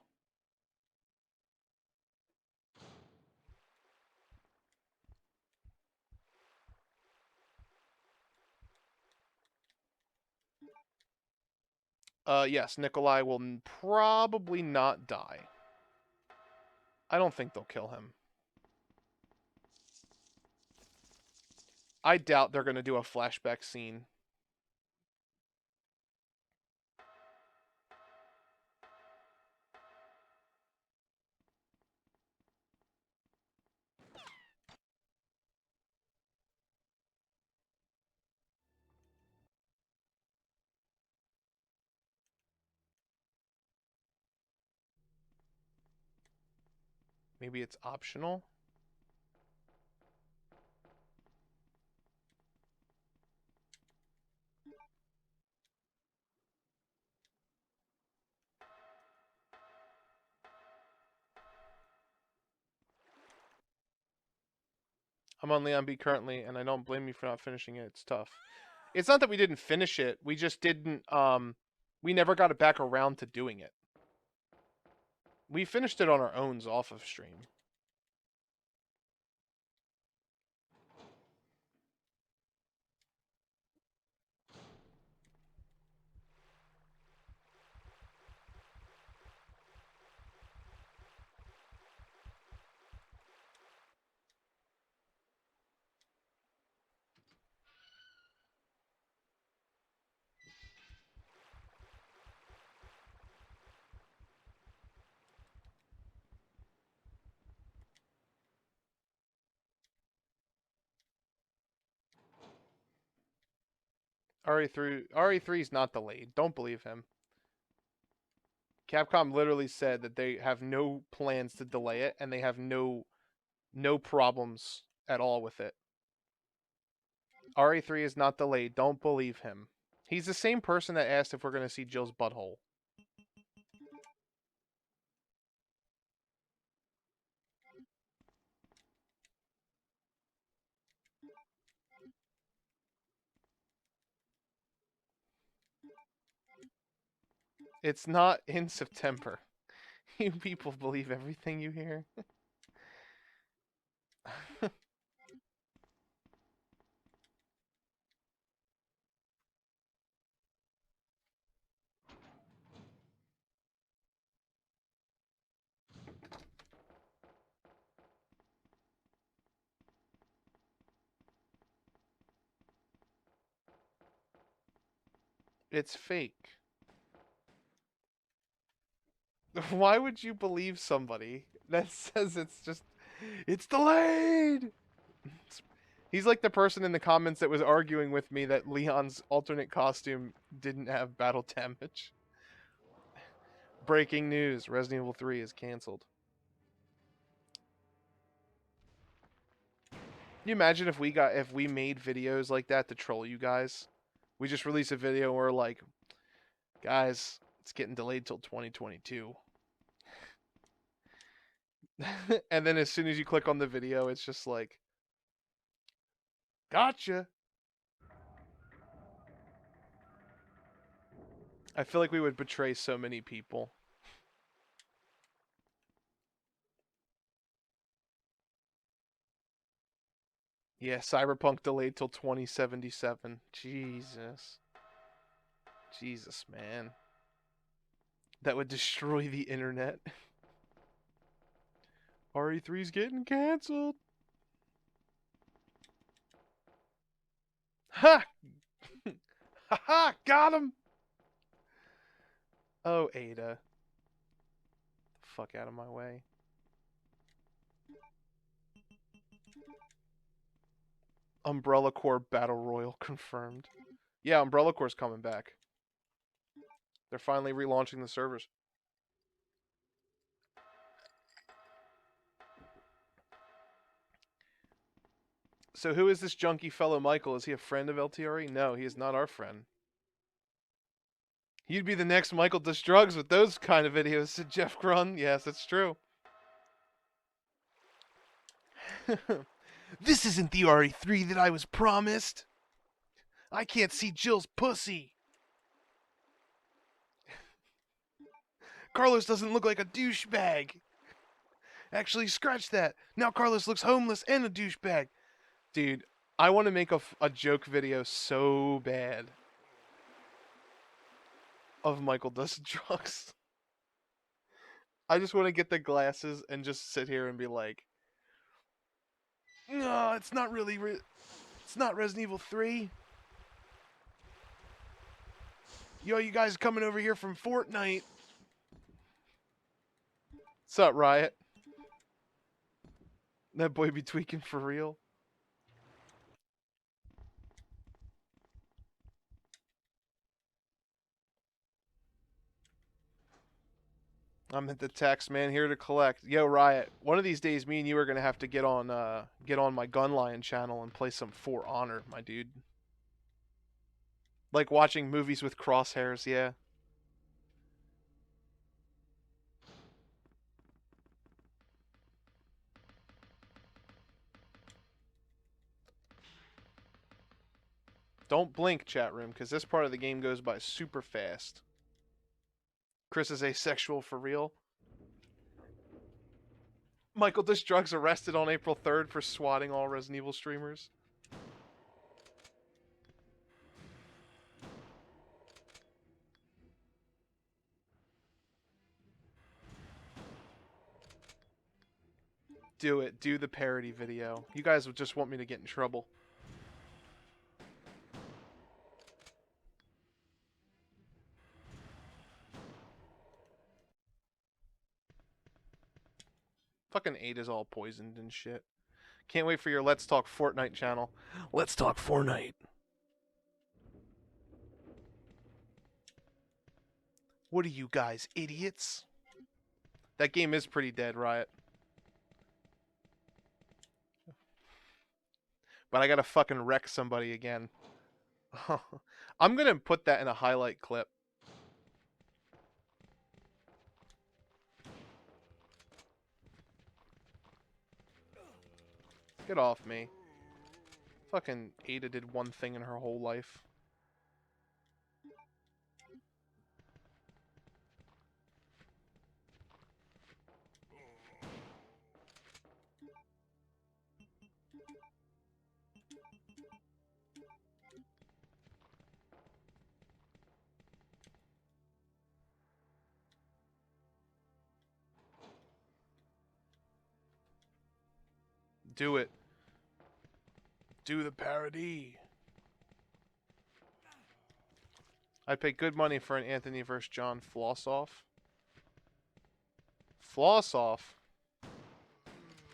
[SPEAKER 1] Yes, Nikolai will probably not die. I don't think they'll kill him. I doubt they're gonna do a flashback scene. Maybe it's optional? I'm on Leon B currently, and I don't blame you for not finishing it. It's tough. It's not that we didn't finish it. We just didn't, we never got it back around to doing it. We finished it on our own off of stream. RE3 is not delayed. Don't believe him. Capcom literally said that they have no plans to delay it, and they have no problems at all with it. RE3 is not delayed. Don't believe him. He's the same person that asked if we're going to see Jill's butthole. It's not in September. You people believe everything you hear? It's fake. Why would you believe somebody that says it's just It's delayed! He's like the person in the comments that was arguing with me that Leon's alternate costume didn't have battle damage. Breaking news, Resident Evil 3 is canceled. Can you imagine if we made videos like that to troll you guys? We just release a video where we're like, guys, it's getting delayed till 2022. And then as soon as you click on the video, it's just like, gotcha. I feel like we would betray so many people. Yeah, Cyberpunk delayed till 2077. Jesus. Jesus, man. That would destroy the internet. RE3's getting canceled. Ha! Ha ha! Got him! Oh, Ada. Fuck out of my way. Umbrella Corps Battle Royale confirmed. Yeah, Umbrella Corps coming back. They're finally relaunching the servers. So who is this junky fellow Michael? Is he a friend of LTRE? No, he is not our friend. You'd be the next Michael Does Drugs with those kind of videos, said Jeff Grun. Yes, it's true. This isn't the RE3 that I was promised. I can't see Jill's pussy. Carlos doesn't look like a douchebag. Actually, scratch that. Now Carlos looks homeless and a douchebag. Dude, I want to make a joke video so bad of Michael Does Drugs. I just want to get the glasses and just sit here and be like, no, it's not really, it's not Resident Evil 3. Yo, you guys coming over here from Fortnite. What's up, Riot? That boy be tweaking for real. I'm at the tax man here to collect. Yo, Riot, one of these days me and you are gonna have to get on my Gunlion channel and play some For Honor, my dude. Like watching movies with crosshairs, yeah. Don't blink, chat room, because this part of the game goes by super fast. Chris is asexual for real. Michael Does Drugs arrested on April 3rd for swatting all Resident Evil streamers. Do it. Do the parody video. You guys would just want me to get in trouble. Fucking Ada's all poisoned and shit. Can't wait for your Let's Talk Fortnite channel. Let's Talk Fortnite. What are you guys, idiots? That game is pretty dead, Riot. But I gotta fucking wreck somebody again. I'm gonna put that in a highlight clip. Get off me. Fucking Ada did one thing in her whole life. Do it. Do the parody. I'd pay good money for an Anthony vs. John floss off. Floss off?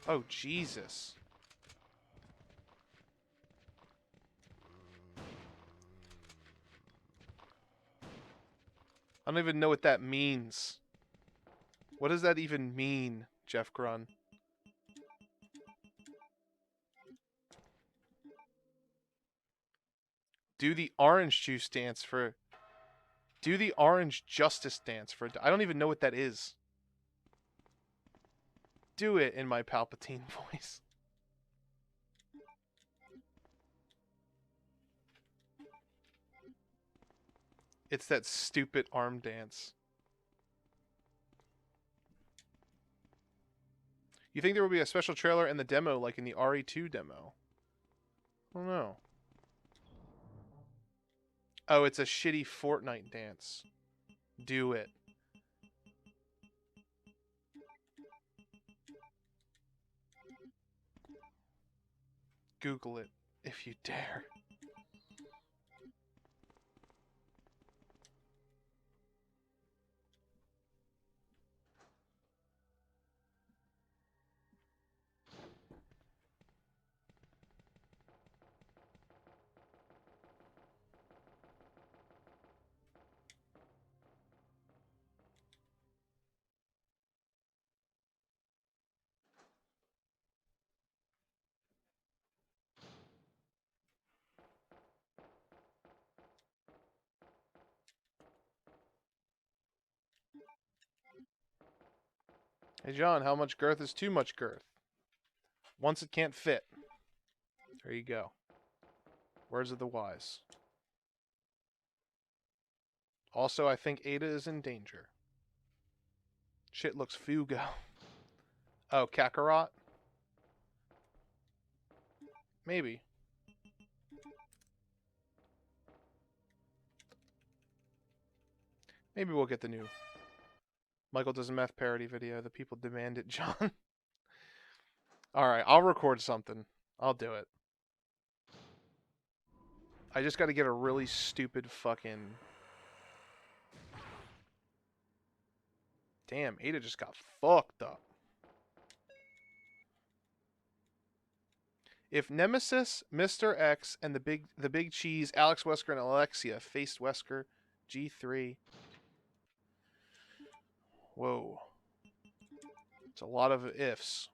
[SPEAKER 1] Oh, Jesus. I don't even know what that means. What does that even mean, Jeff Grun? Do the orange juice dance for... Do the orange justice dance for... I don't even know what that is. Do it in my Palpatine voice. It's that stupid arm dance. You think there will be a special trailer in the demo like in the RE2 demo? I don't know. Oh, it's a shitty Fortnite dance. Do it. Google it if you dare. Hey John, how much girth is too much girth? Once it can't fit. There you go. Words of the wise. Also, I think Ada is in danger. Shit looks Fugo. Oh, Kakarot? Maybe. Maybe we'll get the new Michael Does a Meth parody video. The people demand it, John. Alright, I'll record something. I'll do it. I just gotta get a really stupid fucking... Damn, Ada just got fucked up. If Nemesis, Mr. X, and the big cheese, Alex Wesker and Alexia faced Wesker, G3. Whoa. It's a lot of ifs.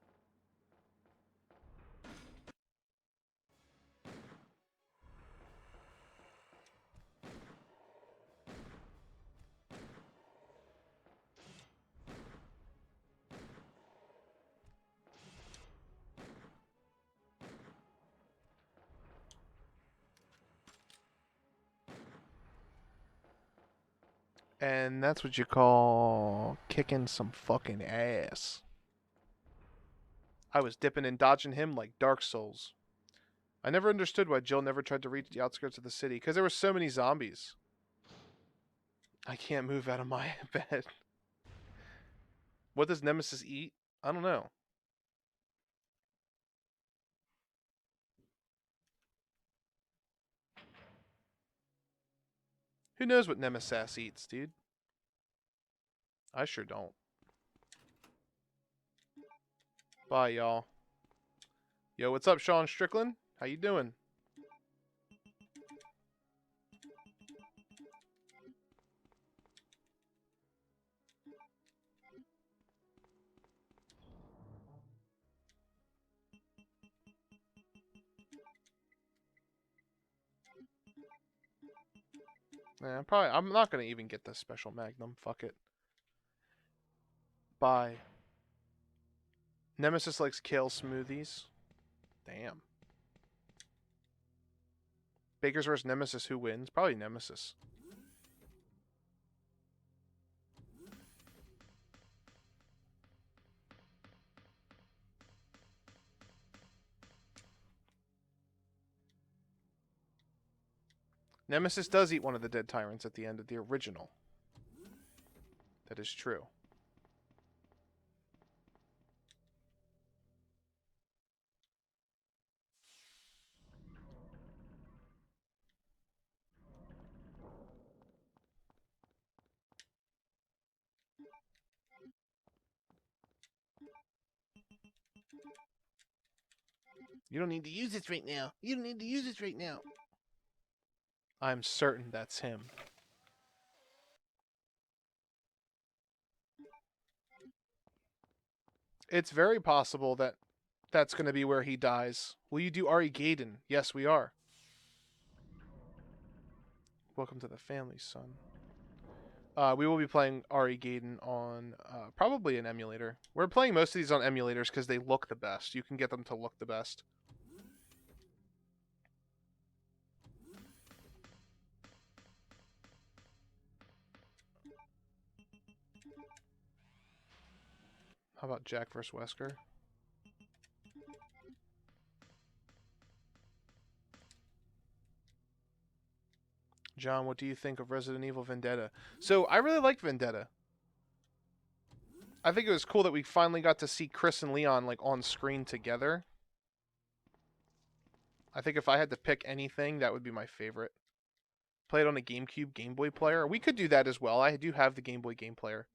[SPEAKER 1] And that's what you call kicking some fucking ass. I was dipping and dodging him like Dark Souls. I never understood why Jill never tried to reach the outskirts of the city, because there were so many zombies. I can't move out of my bed. What does Nemesis eat? I don't know. Who knows what Nemesis eats, dude? I sure don't. Bye, y'all. Yo, what's up, Sean Strickland? How you doing? Yeah, I'm not gonna even get the special Magnum. Fuck it. Bye. Nemesis likes kale smoothies. Damn. Bakers vs. Nemesis, who wins? Probably Nemesis. Nemesis does eat one of the dead tyrants at the end of the original. That is true. You don't need to use this right now. You don't need to use this right now. I'm certain that's him. It's very possible that that's going to be where he dies. Will you do Ari Gaiden? Yes, we are. Welcome to the family, son. We will be playing Ari Gaiden on probably an emulator. We're playing most of these on emulators because they look the best. You can get them to look the best. How about Jack vs. Wesker? John, what do you think of Resident Evil Vendetta? So, I really like Vendetta. I think it was cool that we finally got to see Chris and Leon like on screen together. I think if I had to pick anything, that would be my favorite. Play it on a GameCube Game Boy player. We could do that as well. I do have the Game Boy game player.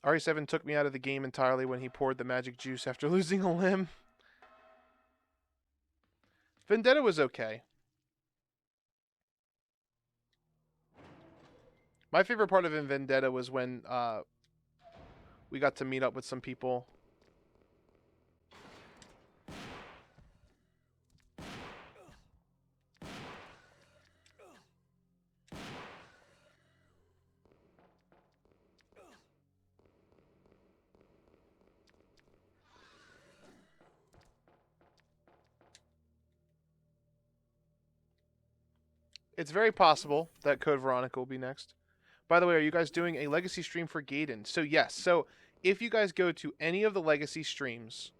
[SPEAKER 1] RE7 took me out of the game entirely when he poured the magic juice after losing a limb. Vendetta was okay. My favorite part of Vendetta was when we got to meet up with some people. It's very possible that Code Veronica will be next. By the way, are you guys doing a Legacy stream for Gaiden? So yes. So if you guys go to any of the Legacy streams,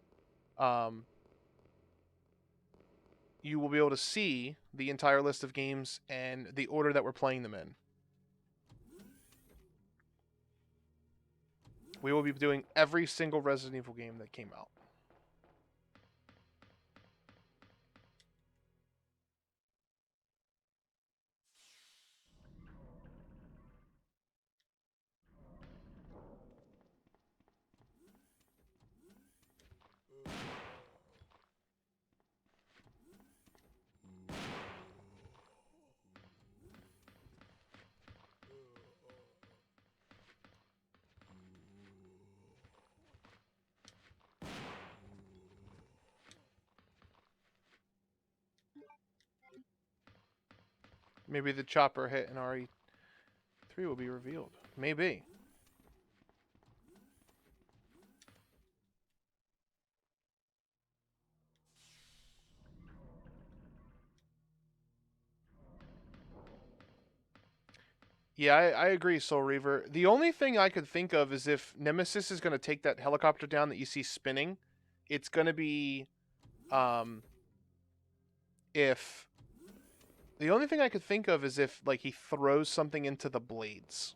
[SPEAKER 1] you will be able to see the entire list of games and the order that we're playing them in. We will be doing every single Resident Evil game that came out. Maybe the chopper hit in RE3 will be revealed. Maybe. Yeah, I agree, Soul Reaver. The only thing I could think of is if Nemesis is going to take that helicopter down that you see spinning, it's going to be, if... The only thing I could think of is if, like, he throws something into the blades.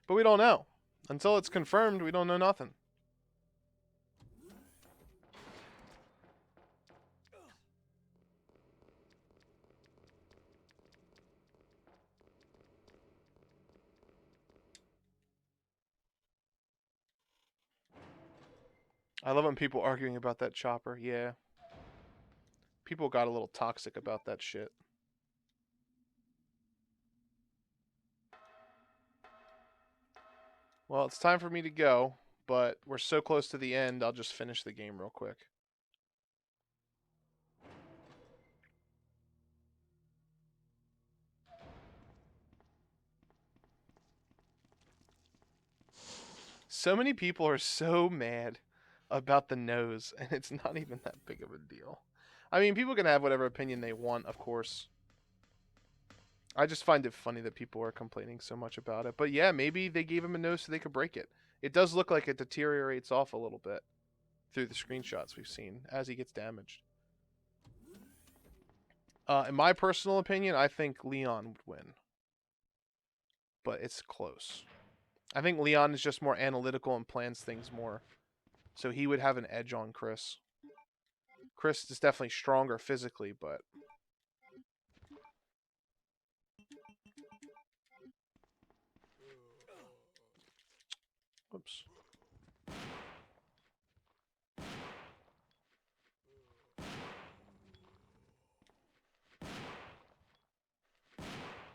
[SPEAKER 1] But we don't know. Until it's confirmed, we don't know nothing. I love when people arguing about that chopper. Yeah. People got a little toxic about that shit. Well, it's time for me to go, but we're so close to the end, I'll just finish the game real quick. So many people are so mad about the nose, and it's not even that big of a deal. I mean, people can have whatever opinion they want, of course. I just find it funny that people are complaining so much about it. But yeah, maybe they gave him a nose so they could break it. It does look like it deteriorates off a little bit through the screenshots we've seen as he gets damaged. In my personal opinion, I think Leon would win. But it's close. I think Leon is just more analytical and plans things more. So he would have an edge on Chris. Chris is definitely stronger physically, but...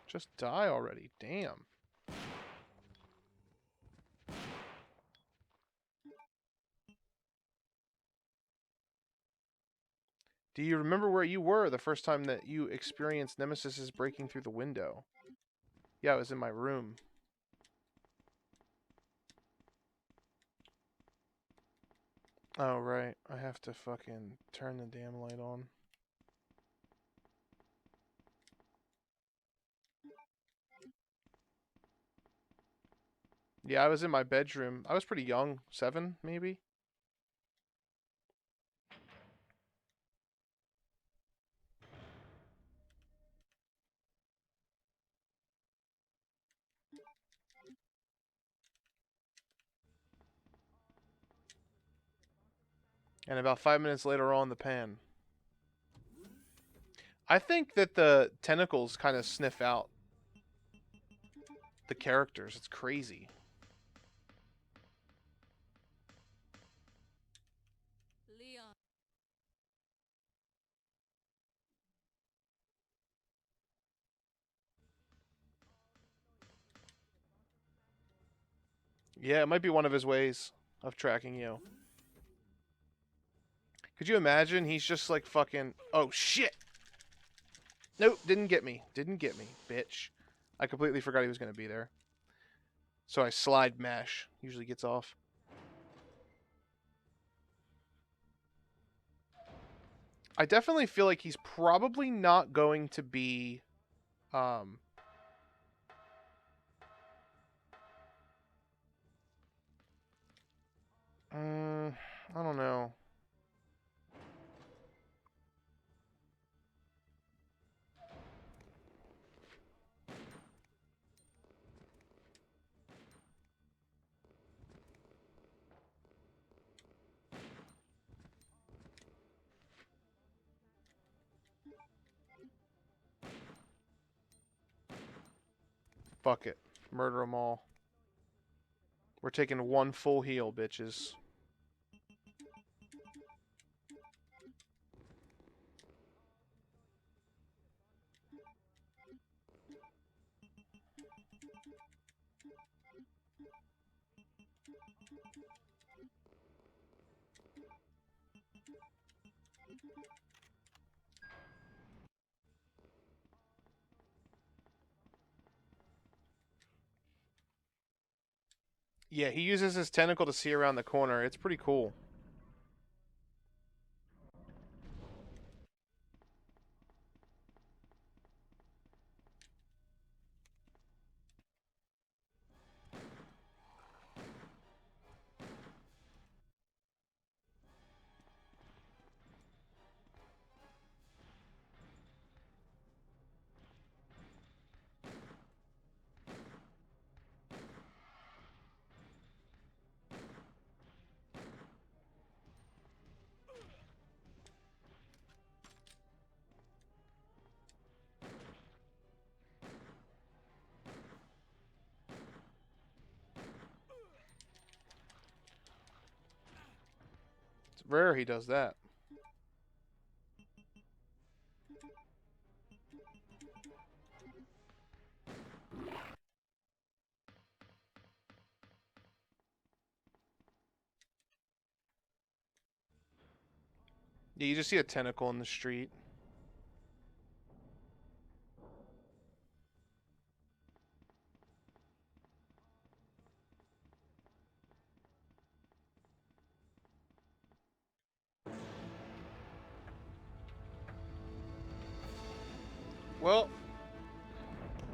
[SPEAKER 1] Just die already. Damn. Do you remember where you were the first time that you experienced Nemesis's breaking through the window? Yeah, it was in my room. Oh, right. I have to fucking turn the damn light on. Yeah, I was in my bedroom. I was pretty young. 7, maybe? And about 5 minutes later on, the pan. I think that the tentacles kind of sniff out the characters. It's crazy.
[SPEAKER 2] Leon.
[SPEAKER 1] Yeah, it might be one of his ways of tracking you. Could you imagine? He's just like fucking... Oh, shit! Nope, didn't get me. Didn't get me, bitch. I completely forgot he was going to be there. So I slide mash. Usually gets off. I definitely feel like he's probably not going to be... Um... I don't know. Fuck it. Murder them all. We're taking one full heal, bitches. Yeah, he uses his tentacle to see around the corner. It's pretty cool. It's rare he does that. Yeah, you just see a tentacle in the street. Well,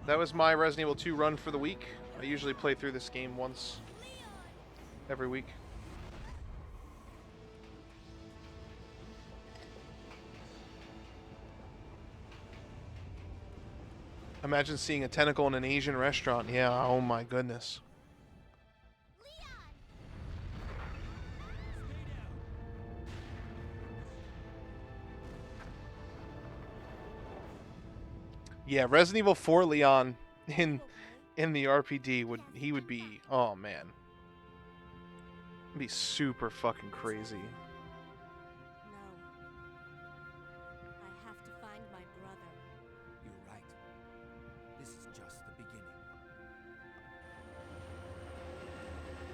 [SPEAKER 1] that was my Resident Evil 2 run for the week. I usually play through this game once every week. Imagine seeing a tentacle in an Asian restaurant. Yeah, oh my goodness. Yeah, Resident Evil 4 Leon in the RPD would be, oh man. It'd be super fucking crazy.
[SPEAKER 2] No. I have to find my brother.
[SPEAKER 3] You're right. This is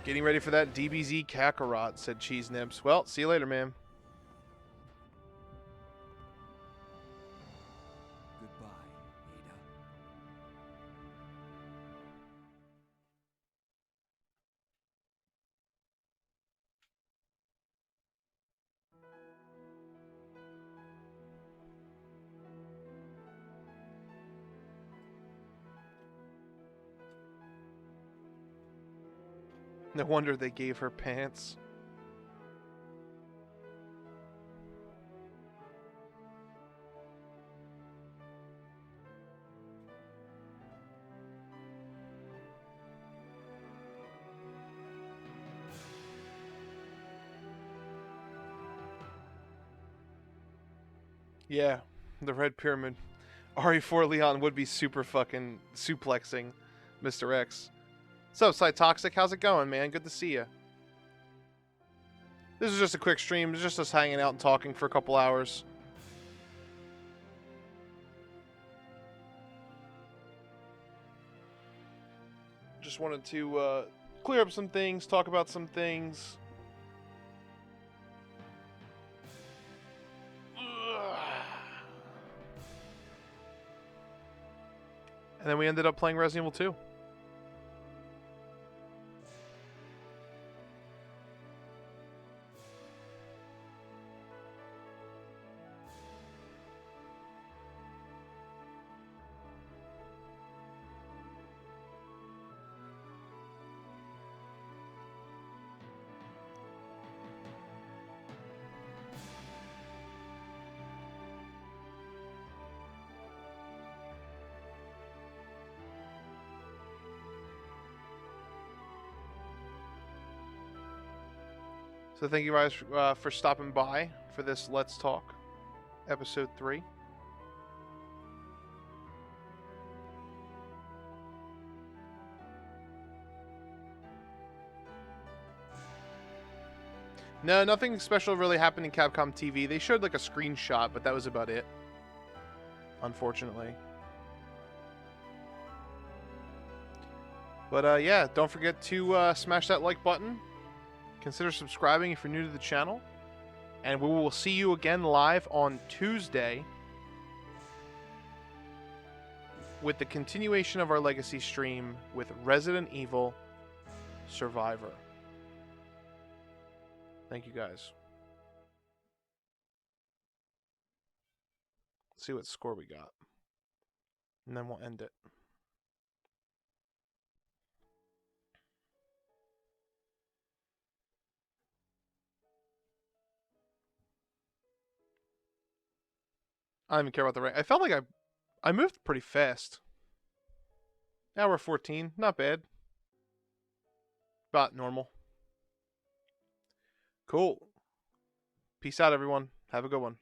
[SPEAKER 1] Getting ready for that DBZ Kakarot, said Cheese Nips. Well, see you later, man.
[SPEAKER 3] Goodbye, Ada.
[SPEAKER 1] No wonder they gave her pants. Yeah, the Red Pyramid. RE4 Leon would be super fucking suplexing Mr. X. So, Cytoxic, how's it going, man? Good to see you. This is just a quick stream. It's just us hanging out and talking for a couple hours. Just wanted to clear up some things, talk about some things. And then we ended up playing Resident Evil 2. So thank you guys for stopping by for this Let's Talk, episode 3. No, nothing special really happened in Capcom TV. They showed like a screenshot, but that was about it. Unfortunately. But yeah, don't forget to smash that like button. Consider subscribing if you're new to the channel. And we will see you again live on Tuesday with the continuation of our Legacy stream with Resident Evil Survivor. Thank you guys. Let's see what score we got. And then we'll end it. I don't even care about the rank. I felt like I moved pretty fast. Hour 14. Not bad. About normal. Cool. Peace out, everyone. Have a good one.